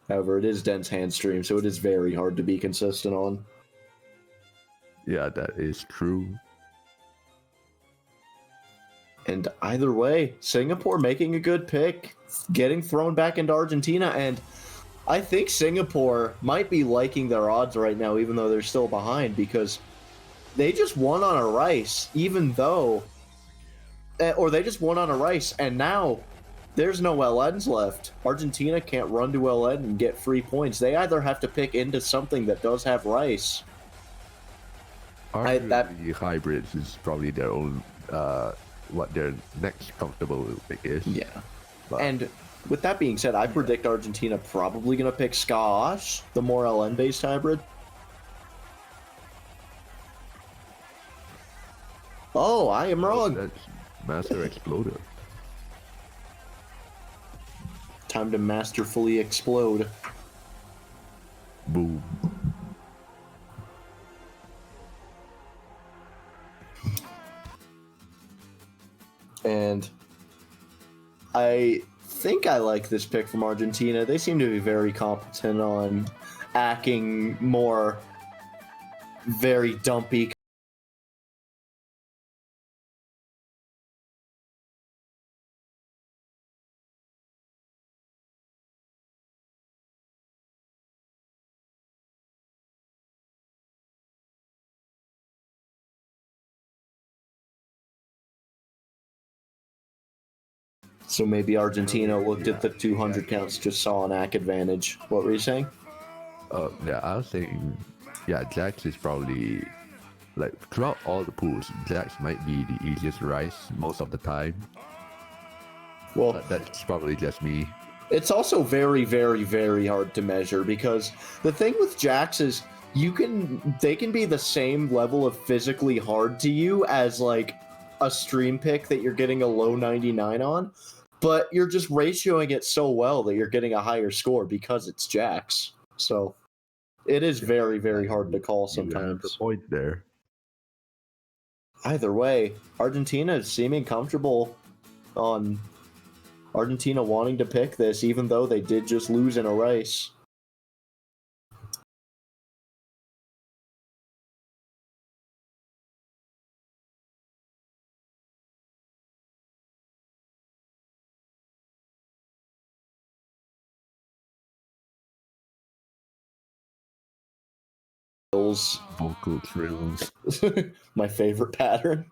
However, it is dense hand stream, so it is very hard to be consistent on. Yeah, that is true. And either way, Singapore making a good pick, getting thrown back into Argentina, and I think Singapore might be liking their odds right now, even though they're still behind, because they just won on a rice, even though... Or they just won on a rice, and now... There's no LNs left. Argentina can't run to LN and get free points. They either have to pick into something that does have rice. The hybrids is probably their own, what their next comfortable pick is. Yeah. But. And with that being said, I predict Argentina probably going to pick Ska-Osh, the more LN-based hybrid. Oh, I am wrong. That's Master Exploder. Time to masterfully explode. Boom. And I think I like this pick from Argentina. They seem to be very competent on acting more very dumpy. So maybe Argentina looked at the 200 counts, just saw an ACK advantage. What were you saying? Yeah, I was saying, yeah, Jax is probably, like, throughout all the pools, Jax might be the easiest rice most of the time. Well, but that's probably just me. It's also very, very, very hard to measure, because the thing with Jax is they can be the same level of physically hard to you as, like, a stream pick that you're getting a low 99 on, but you're just ratioing it so well that you're getting a higher score because it's Jax. So It is very, very hard to call You have the sometimes. point there. Either way, Argentina is seeming comfortable on Argentina wanting to pick this, even though they did just lose in a race. Vocal trills. My favorite pattern.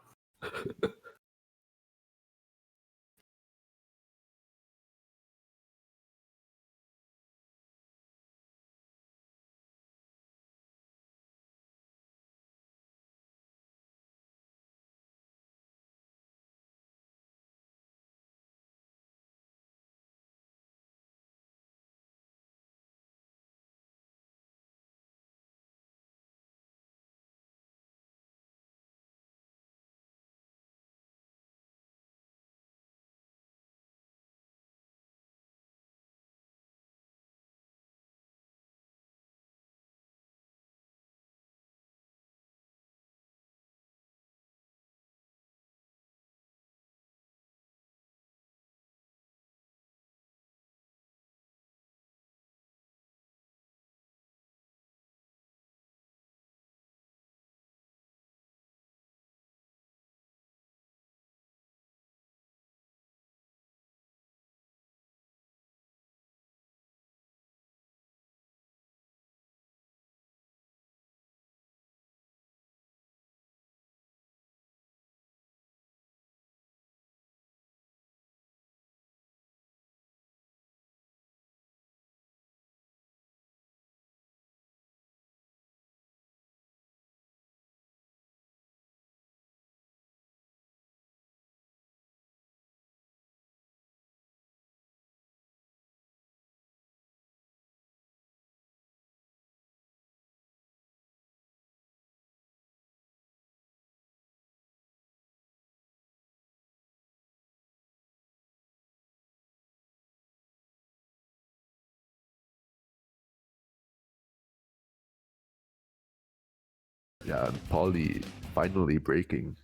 Yeah, and Paulie finally breaking.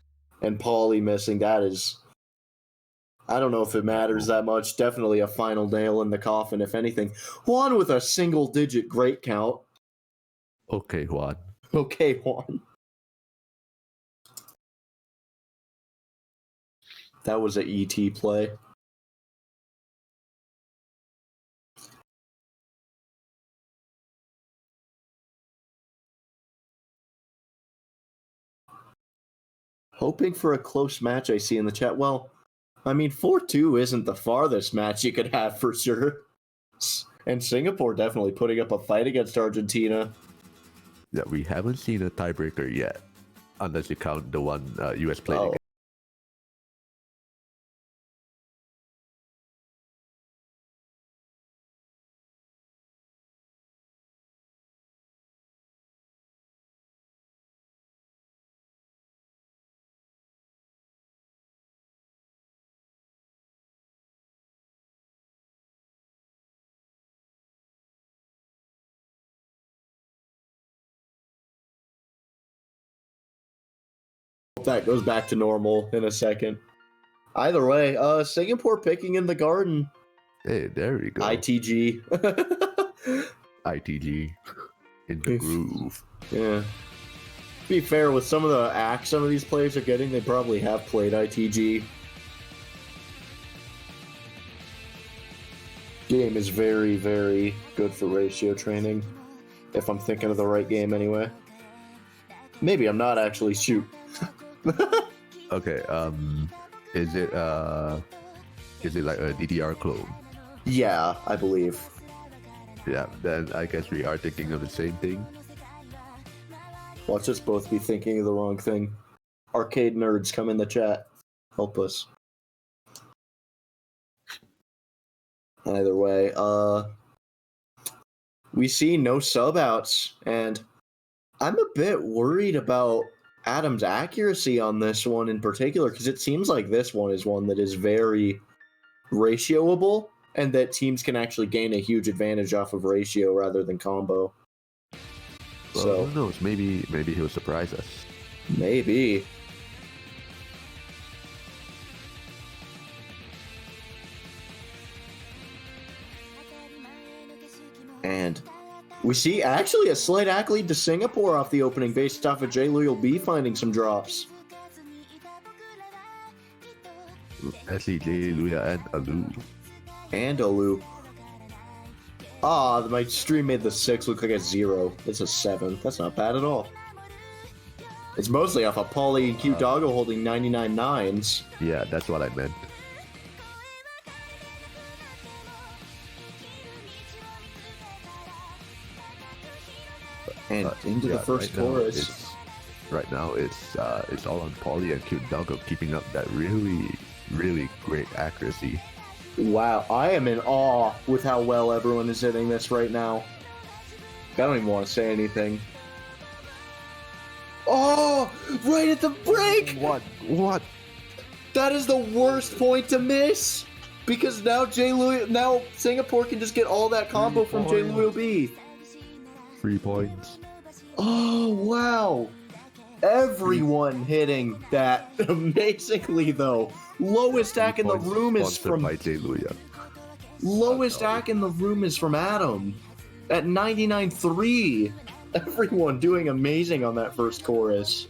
And Paulie missing. That is. I don't know if it matters that much. Definitely a final nail in the coffin, if anything. Juan with a single digit great count. Okay, Juan. Okay, Juan. That was an ET play. Hoping for a close match, I see in the chat. Well, I mean, 4-2 isn't the farthest match you could have for sure. And Singapore definitely putting up a fight against Argentina. Yeah, we haven't seen a tiebreaker yet, unless you count the one US played against. That goes back to normal in a second. Either way, Singapore picking in the garden. Hey, there we go. ITG. ITG in the groove. Yeah. To be fair, with some of the acts some of these players are getting, they probably have played ITG. Game is very, very good for ratio training. If I'm thinking of the right game anyway. Maybe I'm not actually. Shoot. Okay, is it like a DDR clone? Yeah, I believe. Yeah, then I guess we are thinking of the same thing. Watch us both be thinking of the wrong thing. Arcade nerds, come in the chat. Help us. Either way, we see no sub outs, and I'm a bit worried about Adam's accuracy on this one in particular, because it seems like this one is one that is very ratioable, and that teams can actually gain a huge advantage off of ratio rather than combo. Well, So who knows? Maybe he'll surprise us. maybe. And we see actually a slight accolade to Singapore off the opening based off of Jay Loyal B finding some drops. SEJ, Luya, and Alu. And Olu. Ah, my stream made the 6 look like a 0. It's a 7. That's not bad at all. It's mostly off of Paulie and Cute Doggo holding 99 nines. Yeah, that's what I meant. And into the first chorus. Right now, it's all on Paulie and Cute Doggo keeping up that really, really great accuracy. Wow, I am in awe with how well everyone is hitting this right now. I don't even want to say anything. Oh, right at the break! What? That is the worst point to miss! Because now now Singapore can just get all that combo from Jay Loyal B. 3 points. Oh, wow. Everyone hitting that amazingly, though. Lowest stack in the room is from... by Jay Luya. Lowest stack in the room is from Adam at 99.3. Everyone doing amazing on that first chorus.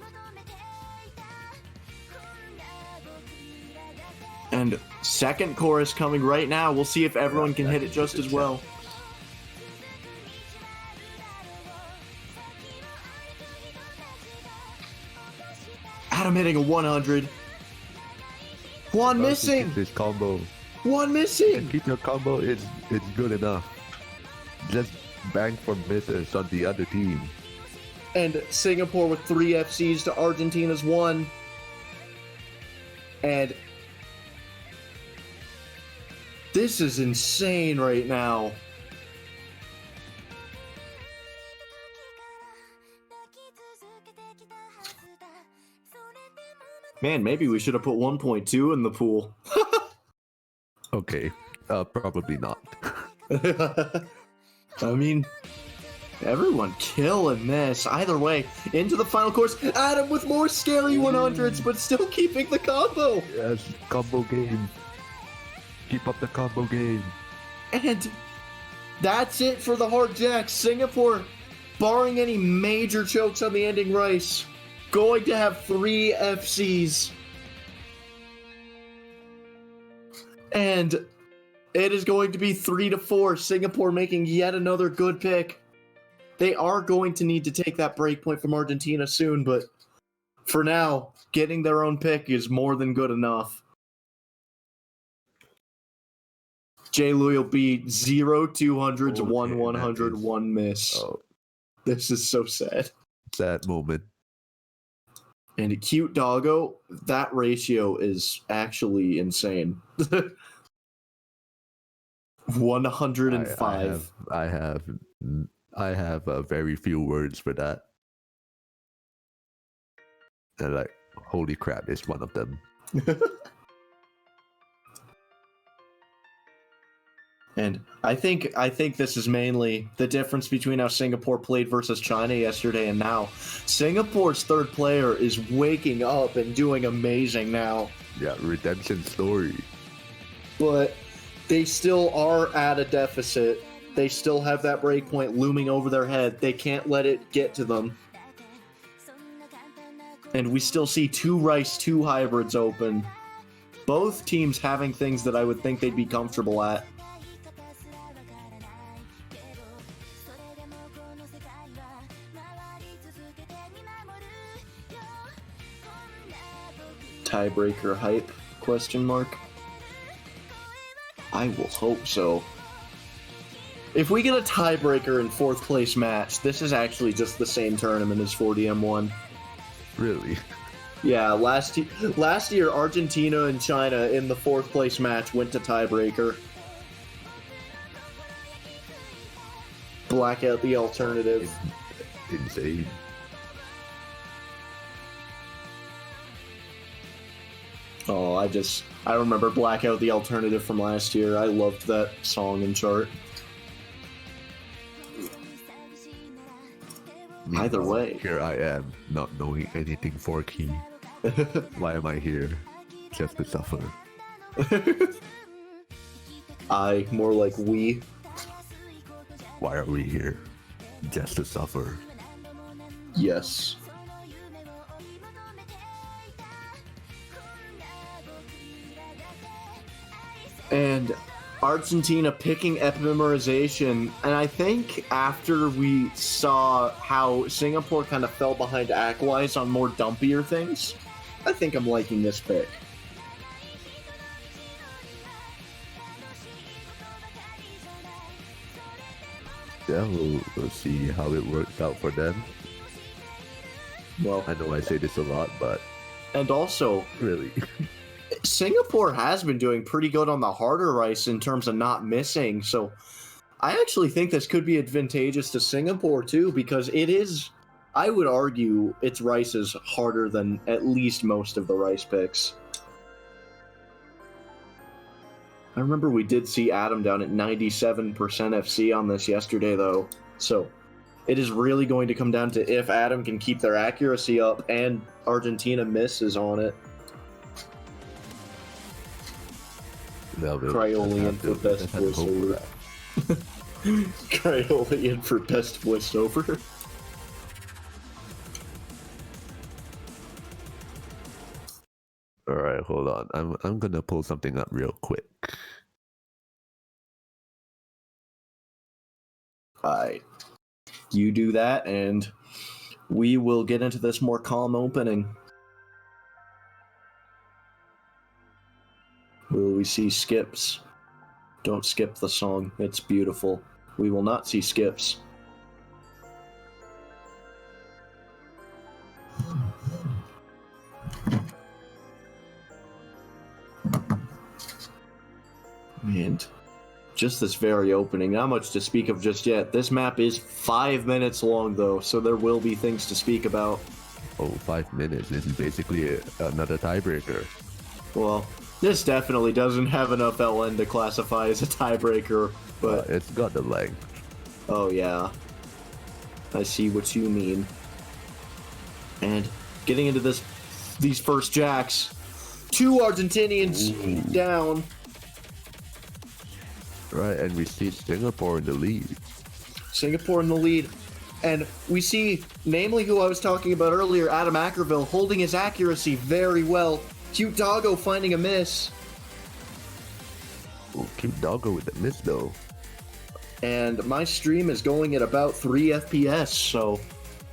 And second chorus coming right now. We'll see if everyone can hit it just as well. Adam hitting a 100. One missing. This combo. One missing. Keep your combo. It's good enough. Just bang for misses on the other team. And Singapore with 3 FCs to Argentina's 1. And this is insane right now. Man, maybe we should have put 1.2 in the pool. Okay, probably not. I mean, everyone killing this. Either way, into the final course. Adam with more scary 100s, but still keeping the combo. Yes, combo game. Keep up the combo game. And that's it for the hard jacks. Singapore, barring any major chokes on the ending race, going to have 3 FCs. And it is going to be 3-4. Singapore making yet another good pick. They are going to need to take that break point from Argentina soon, but for now, getting their own pick is more than good enough. Jay Loyal beat 0 200s, 1 100, 1 miss. Oh, this is so sad. Sad moment. And a Cute Doggo, that ratio is actually insane. 105. I have very few words for that. And like, holy crap, it's one of them. And I think this is mainly the difference between how Singapore played versus China yesterday and now. Singapore's third player is waking up and doing amazing now. Yeah, redemption story. But they still are at a deficit. They still have that break point looming over their head. They can't let it get to them. And we still see 2 Rice, 2 hybrids open. Both teams having things that I would think they'd be comfortable at. Tiebreaker hype? Question mark. I will hope so. If we get a tiebreaker in 4th place match, this is actually just the same tournament as 4DM1. Really? Yeah, last year Argentina and China in the 4th place match went to tiebreaker. Blackout the alternative. Insane. Oh, I remember Blackout the alternative from last year. I loved that song and chart. Either Meanwhile, way. here I am, not knowing anything for key. Why am I here? Just to suffer. More like we. Why are we here? Just to suffer. Yes. And Argentina picking epimemorization, and I think after we saw how Singapore kind of fell behind act-wise on more dumpier things, I think I'm liking this pick. Yeah, we'll see how it works out for them. Well, I know I say this a lot, but and also, really. Singapore has been doing pretty good on the harder ice in terms of not missing, so I actually think this could be advantageous to Singapore too, because it is, I would argue, its rice is harder than at least most of the rice picks. I remember we did see Adam down at 97% FC on this yesterday, though, so it is really going to come down to if Adam can keep their accuracy up and Argentina misses on it. Cryolian for best voiceover. Cryolian for best voiceover. Alright, hold on. I'm gonna pull something up real quick. Alright. You do that, and we will get into this more calm opening. Will we see skips? Don't skip the song. It's beautiful. We will not see skips. And just this very opening, not much to speak of just yet. This map is 5 minutes long, though, so there will be things to speak about. Oh, 5 minutes. This is basically another tiebreaker. Well, this definitely doesn't have enough LN to classify as a tiebreaker, but... it's got the length. Oh, yeah. I see what you mean. And getting into these first jacks. 2 Argentinians down. Right, and we see Singapore in the lead. Singapore in the lead. And we see, namely who I was talking about earlier, Adam Ackerville, holding his accuracy very well. Cute Doggo finding a miss. Oh, Cute Doggo with the miss, though. And my stream is going at about 3 FPS, so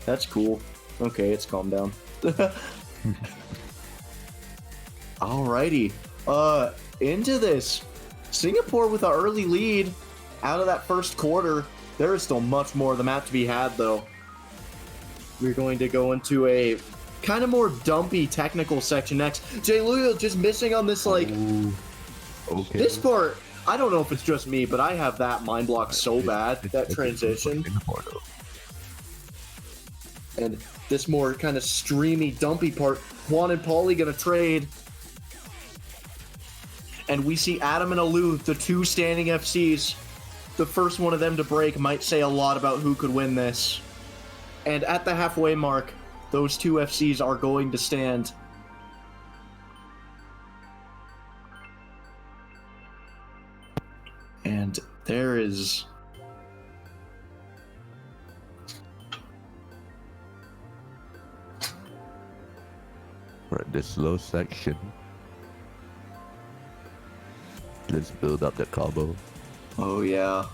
that's cool. Okay, it's calmed down. Alrighty. Into this. Singapore with an early lead out of that first quarter. There is still much more of the map to be had, though. We're going to go into a kind of more dumpy technical section next. Jay Luyo just missing on this, like... Ooh, okay. This part, I don't know if it's just me, but I have that mind block so bad, that transition. And this more kind of streamy, dumpy part, Juan and Paulie gonna trade. And we see Adam and Alu, the 2 standing FCs. The first one of them to break might say a lot about who could win this. And at the halfway mark, those 2 FCs are going to stand. And there is... Right, this slow section. Let's build up the combo. Oh, yeah.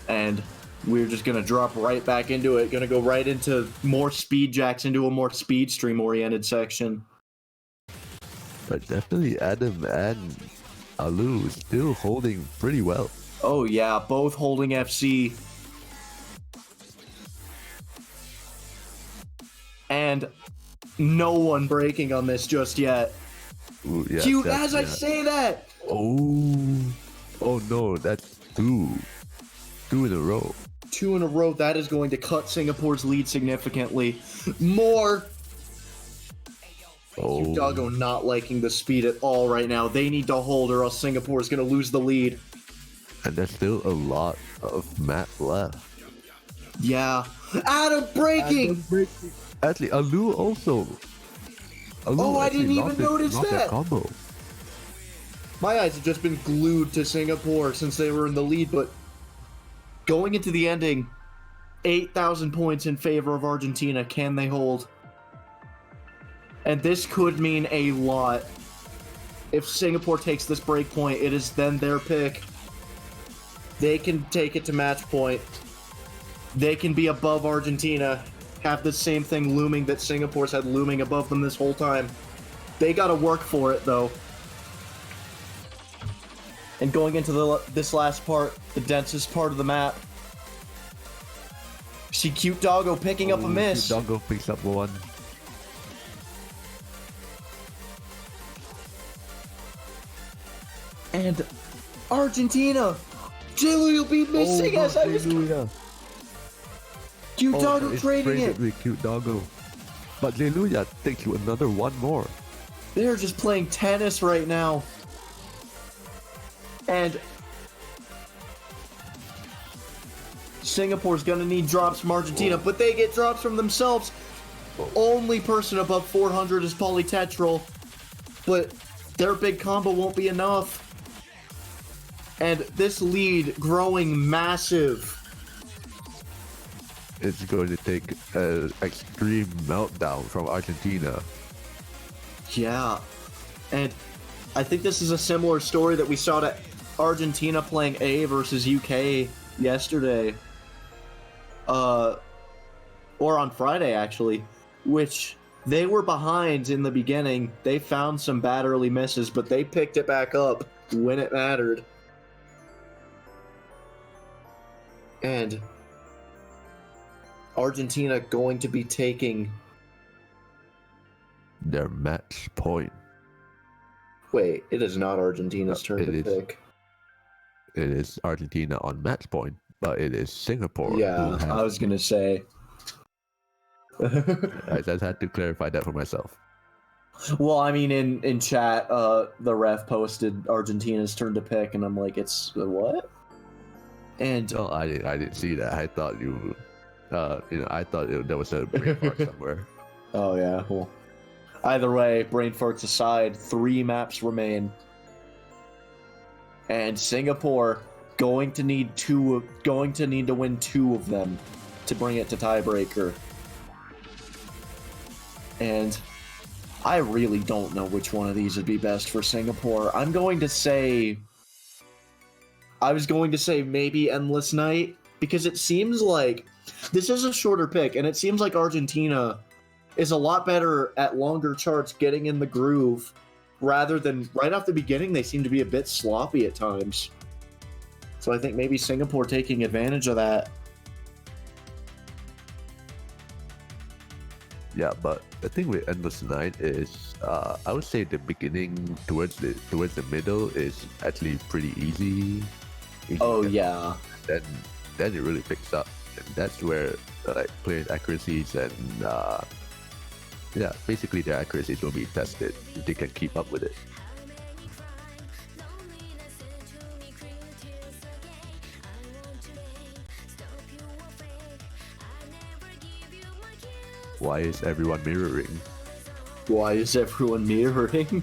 And we're just going to drop right back into it. Going to go right into more speed jacks, into a more speed stream-oriented section. But definitely Adam and Alu still holding pretty well. Oh, yeah. Both holding FC. And no one breaking on this just yet. Ooh, yeah, Cute as I say that! Oh no, that's 2 in a row. 2 in a row. That is going to cut Singapore's lead significantly. More. Oh, Doggo not liking the speed at all right now. They need to hold or else Singapore is going to lose the lead. and there's still a lot of map left. Yeah. Adam breaking! Actually, Alu also. Oh, I didn't even notice that. Combo. My eyes have just been glued to Singapore since they were in the lead, but going into the ending, 8,000 points in favor of Argentina. Can they hold? And this could mean a lot. If Singapore takes this break point, it is then their pick. They can take it to match point. They can be above Argentina, have the same thing looming that Singapore's had looming above them this whole time. They gotta work for it, though. And going into this last part, the densest part of the map, see Cute Doggo picking up a miss. Cute Doggo picks up one. And Argentina! Jilly will be missing as I was... Cute Doggo trading it! With Cute Doggo. But Zeluya takes you another one more. They're just playing tennis right now. And Singapore's gonna need drops from Argentina, but they get drops from themselves. Only person above 400 is Polytetral, but their big combo won't be enough. And this lead growing massive. It's going to take an extreme meltdown from Argentina. Yeah, and I think this is a similar story that we saw to Argentina playing A versus UK yesterday. Or on Friday, actually, which they were behind in the beginning. They found some bad early misses, but they picked it back up when it mattered. And Argentina going to be taking their match point. Wait, it is not Argentina's turn to pick. It is Argentina on match point, but it is Singapore. Yeah, I was gonna say. I just had to clarify that for myself. Well, I mean, in chat, the ref posted Argentina's turn to pick, and I'm like, it's what? And oh, I didn't see that. I thought you, I thought there was a brain fart somewhere. Oh yeah, well, either way, brain farts aside, 3 maps remain, and Singapore going to need to win 2 of them to bring it to tiebreaker. And I really don't know which one of these would be best for Singapore. I was going to say maybe Endless Night, because it seems like this is a shorter pick, and it seems like Argentina is a lot better at longer charts getting in the groove, rather than right off the beginning they seem to be a bit sloppy at times. So I think maybe Singapore taking advantage of that. Yeah, but the thing with Endless Night is, I would say the beginning towards the middle is actually pretty easy. Oh yeah. Then it really picks up, and that's where like players' accuracies and basically their accuracies will be tested if they can keep up with it. Why is everyone mirroring? Why is everyone mirroring?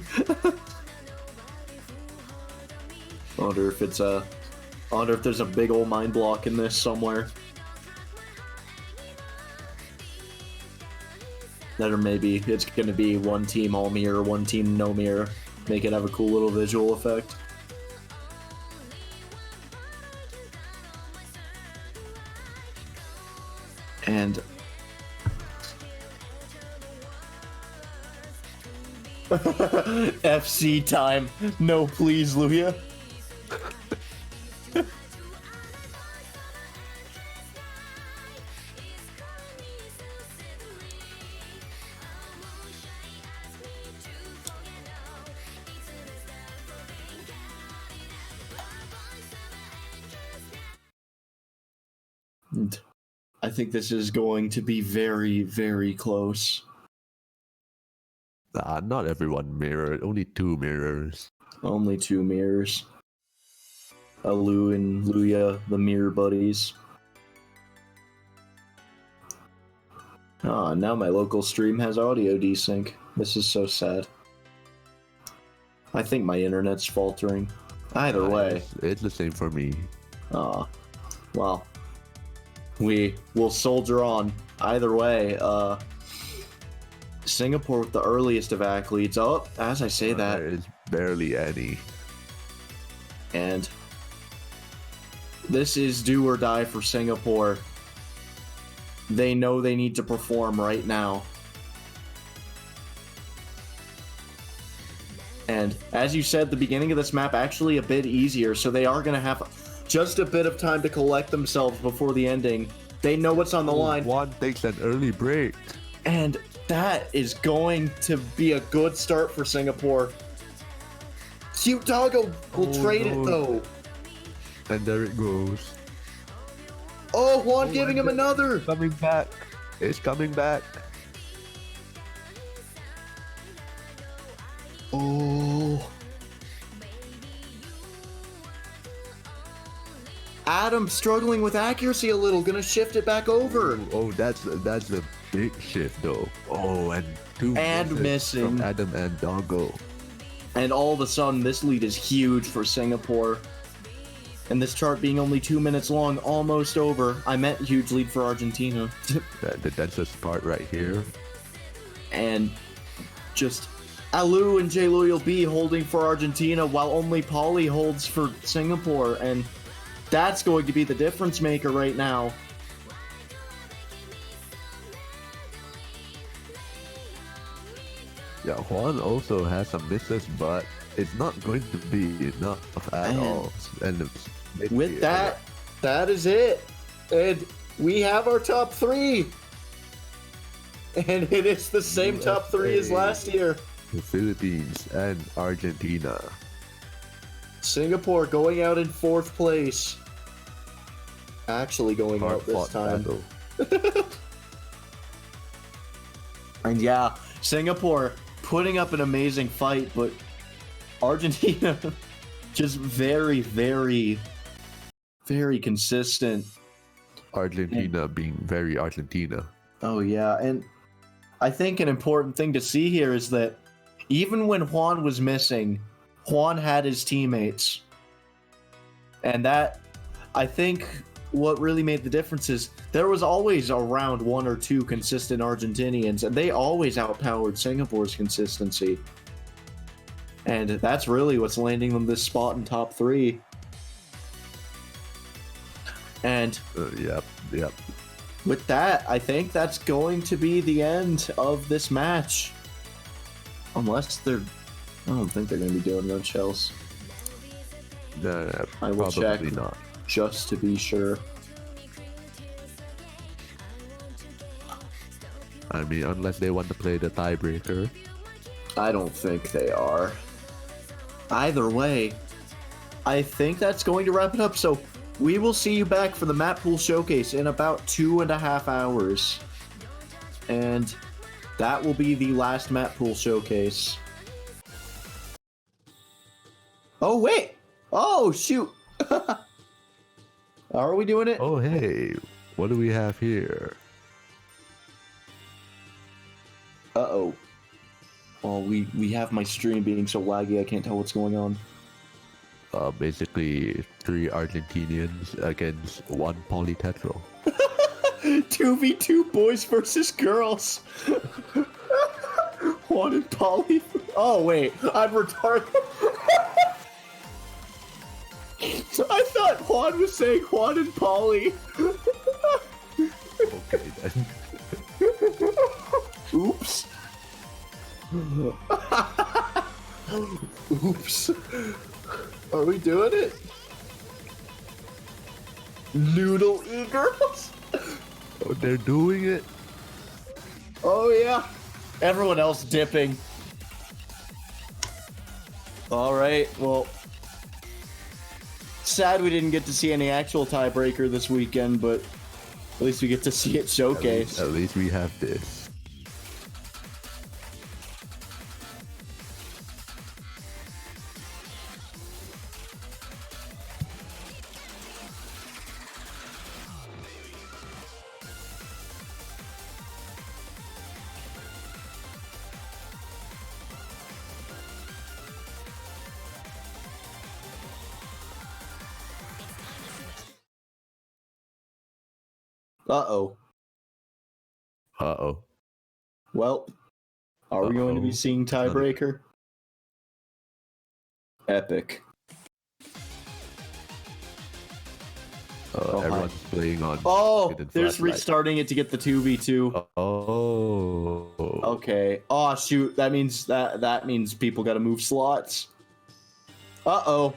I wonder if there's a big old mind block in this somewhere. That, or maybe it's gonna be one team all mirror, one team no mirror. Make it have a cool little visual effect. And FC time. No, please, Luya. I think this is going to be very, very close. Not everyone mirrored, only 2 mirrors. Only 2 mirrors. Alu and Luya, the mirror buddies. Oh, now my local stream has audio desync. This is so sad. I think my internet's faltering. Either way. It's the same for me. Well, we will soldier on. Either way, Singapore with the earliest of athletes. Oh, as I say that. There is barely any. And this is do or die for Singapore. They know they need to perform right now. And as you said, the beginning of this map actually a bit easier, so they are going to have just a bit of time to collect themselves before the ending. They know what's on the line. One takes an early break. And that is going to be a good start for Singapore. Cute Doggo will trade it though. And there it goes. Oh, Juan giving him another. Coming back. It's coming back. Oh. Adam struggling with accuracy a little, gonna shift it back over. Oh, that's a big shift though. Oh, and two And misses missing. from Adam and Doggo. And all of a sudden, this lead is huge for Singapore. And this chart being only 2 minutes long, almost over. I meant huge lead for Argentina. That's this part right here. And just Alu and J. Loyal B holding for Argentina while only Pauly holds for Singapore. And that's going to be the difference maker right now. Yeah, Juan also has some misses, but it's not going to be enough at all. And with that, that is it. And we have our top three. And it is the same top three as last year. The Philippines and Argentina. Singapore going out in 4th place. Actually going out this time. And yeah, Singapore putting up an amazing fight, but Argentina just very, very, very consistent. Argentina being very Argentina. Oh yeah, and I think an important thing to see here is that even when Juan was missing, Juan had his teammates. And that, I think, what really made the difference is there was always around 1 or 2 consistent Argentinians, and they always outpowered Singapore's consistency. And that's really what's landing them this spot in top 3. And Yep. with that, I think that's going to be the end of this match. Unless they're... I don't think they're going to be doing much else. No, I will probably check not. just to be sure. I mean, unless they want to play the tiebreaker. I don't think they are. Either way, I think that's going to wrap it up. So we will see you back for the Map Pool Showcase in about 2.5 hours. And that will be the last Map Pool Showcase. Oh, wait! Oh, shoot! Are we doing it? Oh, hey, what do we have here? Uh-oh. Well, we have my stream being so laggy I can't tell what's going on. Basically 3 Argentinians against 1 polytetral. 2v2 boys versus girls. Juan and Polly. Oh wait, I'm retarded. I thought Juan was saying Juan and Polly. Okay then. Oops. Oops. Are we doing it? Noodle e-girls? Oh, they're doing it? Oh yeah. Everyone else dipping. Alright, well. Sad we didn't get to see any actual tiebreaker this weekend, but at least we get to see it showcased. At least we have this. Uh-oh. Uh-oh. Well, are we going to be Uh-oh. seeing tiebreaker? Epic. Oh, Everyone's playing on. Oh, hidden there's flashlight. restarting it to get the 2v2. Oh. Okay. Oh shoot, that means people gotta move slots. Uh-oh.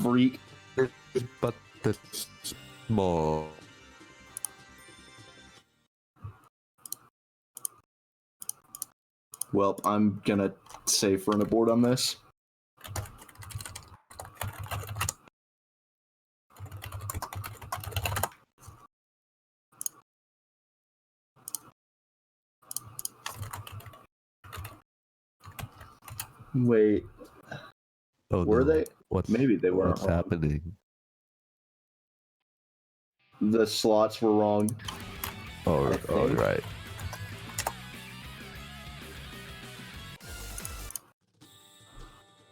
Freak. But the small. Well, I'm gonna save for an abort on this. Wait, Oh, were no. they? Maybe they weren't What's wrong. happening? The slots were wrong. Oh, I all think. right.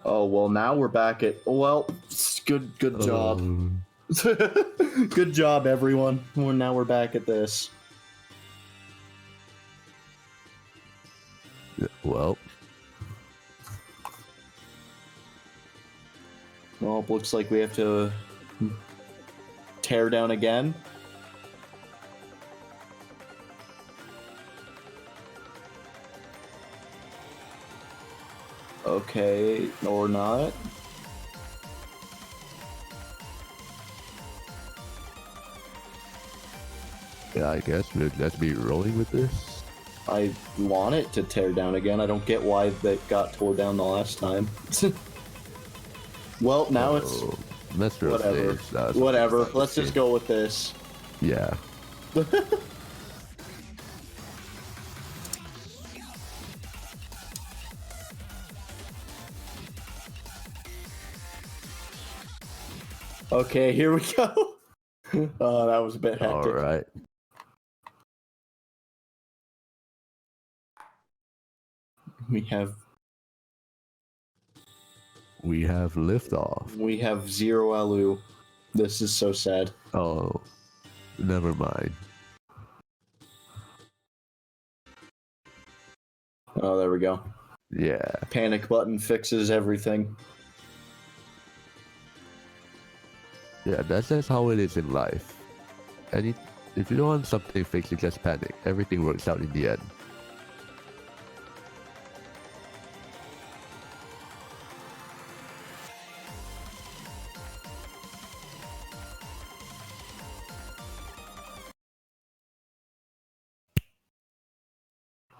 Oh well, now we're back at. Well, good job. Good job, everyone. Well, now we're back at this. Well, Well, it looks like we have to tear down again. Okay, or not. yeah, I guess let's be rolling with this. I want it to tear down again. I don't get why that got tore down the last time. Well, now it's Metro whatever. stage, Whatever. Let's just go with this. Yeah. Okay, here we go. Oh, that was a bit hectic. All right. We have liftoff. we have zero Alu. This is so sad. Oh, never mind. Oh, there we go. Yeah. Panic button fixes everything. Yeah, that's just how it is in life. If you don't want something fixed, you just panic. Everything works out in the end.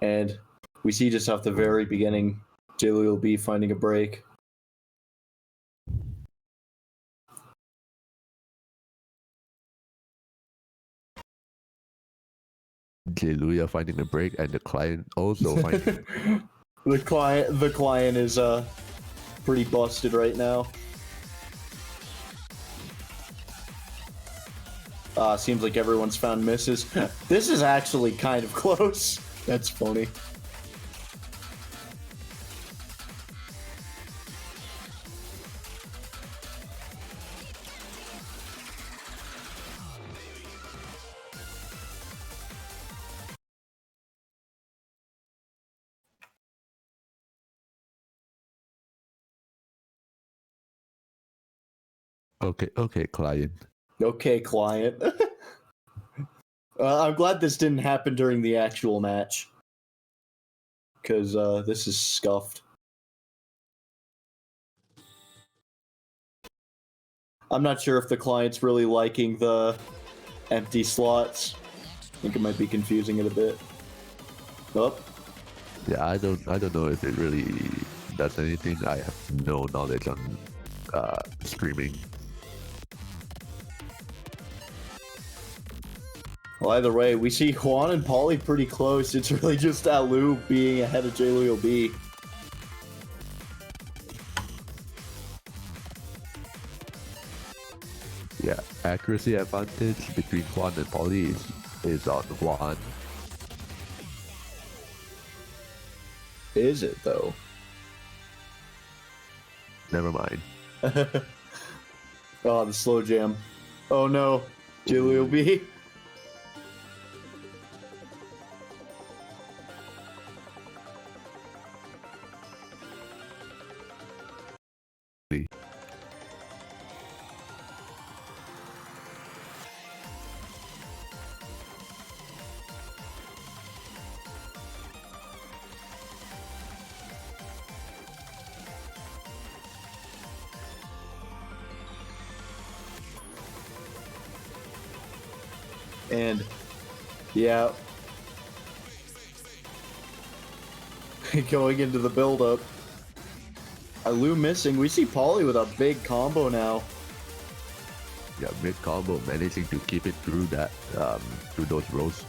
And we see just off the very beginning, Jaylee will be finding a break. Hallelujah finding a break, and the client also finding. The client is pretty busted right now. Seems like everyone's found misses. This is actually kind of close. That's funny. Okay, client. Okay, client. I'm glad this didn't happen during the actual match. Because this is scuffed. I'm not sure if the client's really liking the empty slots. I think it might be confusing it a bit. Oh. Yeah, I don't know if it really does anything. I have no knowledge on streaming. Well, either way, we see Juan and Polly pretty close. It's really just Alu being ahead of J-Leo B. Yeah, accuracy advantage between Juan and Polly is on Juan. Is it, though? Never mind. Oh, the slow jam. Oh, no. Julio B. And yeah, going into the build-up. Alu missing. We see Pauly with a big combo now. Yeah, mid combo managing to keep it through that through those rows.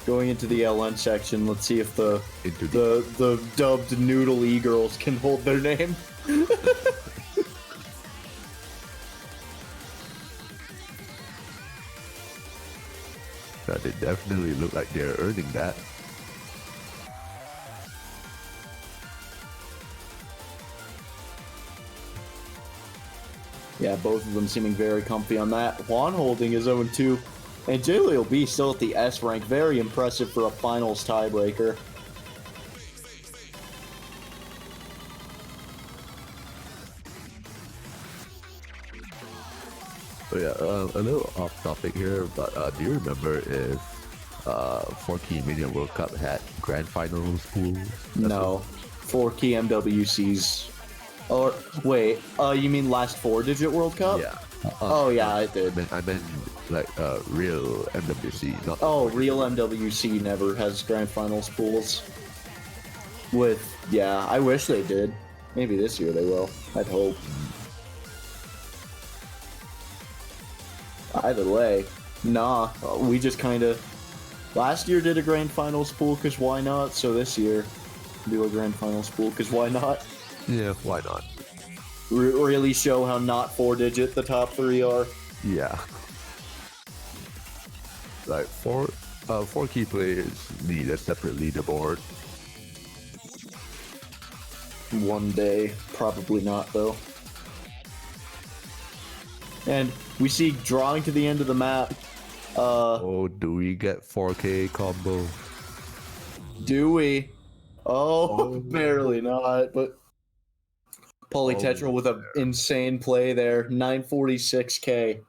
Going into the LN section, let's see if the Into the dubbed Noodle E-girls can hold their name. They definitely look like they're earning that. Yeah, both of them seeming very comfy on that. Juan holding his own too. And Julio B still at the S rank. Very impressive for a finals tiebreaker. So yeah, a little off topic here, but do you remember if 4Key Mania World Cup had grand finals pools? No. 4 key MWCs. Or, wait, you mean last 4-digit World Cup? Yeah. Oh, yeah, I did. I meant like real MWC, not. Oh, real MWC never has grand finals pools. With, yeah, I wish they did. Maybe this year they will. I'd hope. Either way, nah, we just kind of... Last year did a grand finals pool, because why not? So this year, do a grand finals pool, because why not? Yeah, why not? Really show how not 4-digit the top 3 are. Yeah. Like four key players need a separate leaderboard. One day, probably not though. And we see drawing to the end of the map. Oh, do we get 4K combo? Do we? Oh, barely not, but Polytetra with an insane play there. 946k.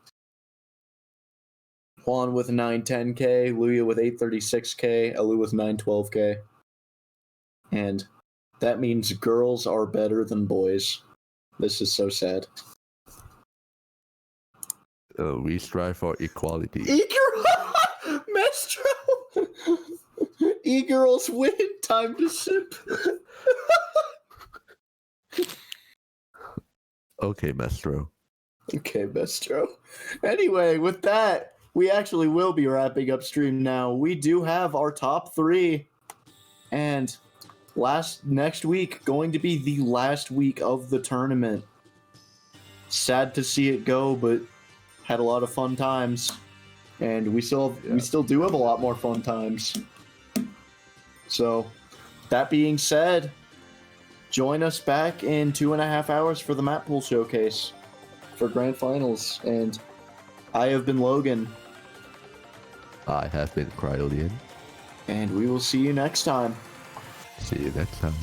Juan with 910k. Luya with 836k. Alu with 912k. And that means girls are better than boys. This is so sad. We strive for equality. E-girl! Mestro! E-girls win! Time to sip! Okay, Mestro. Okay, Mestro. Anyway, with that, we actually will be wrapping up stream now. We do have our top 3. And next week, going to be the last week of the tournament. Sad to see it go, but had a lot of fun times. And we still do have a lot more fun times. So, that being said, join us back in 2.5 hours for the Map Pool Showcase for Grand Finals. And I have been Logan. I have been Cryolian. And we will see you next time. See you next time.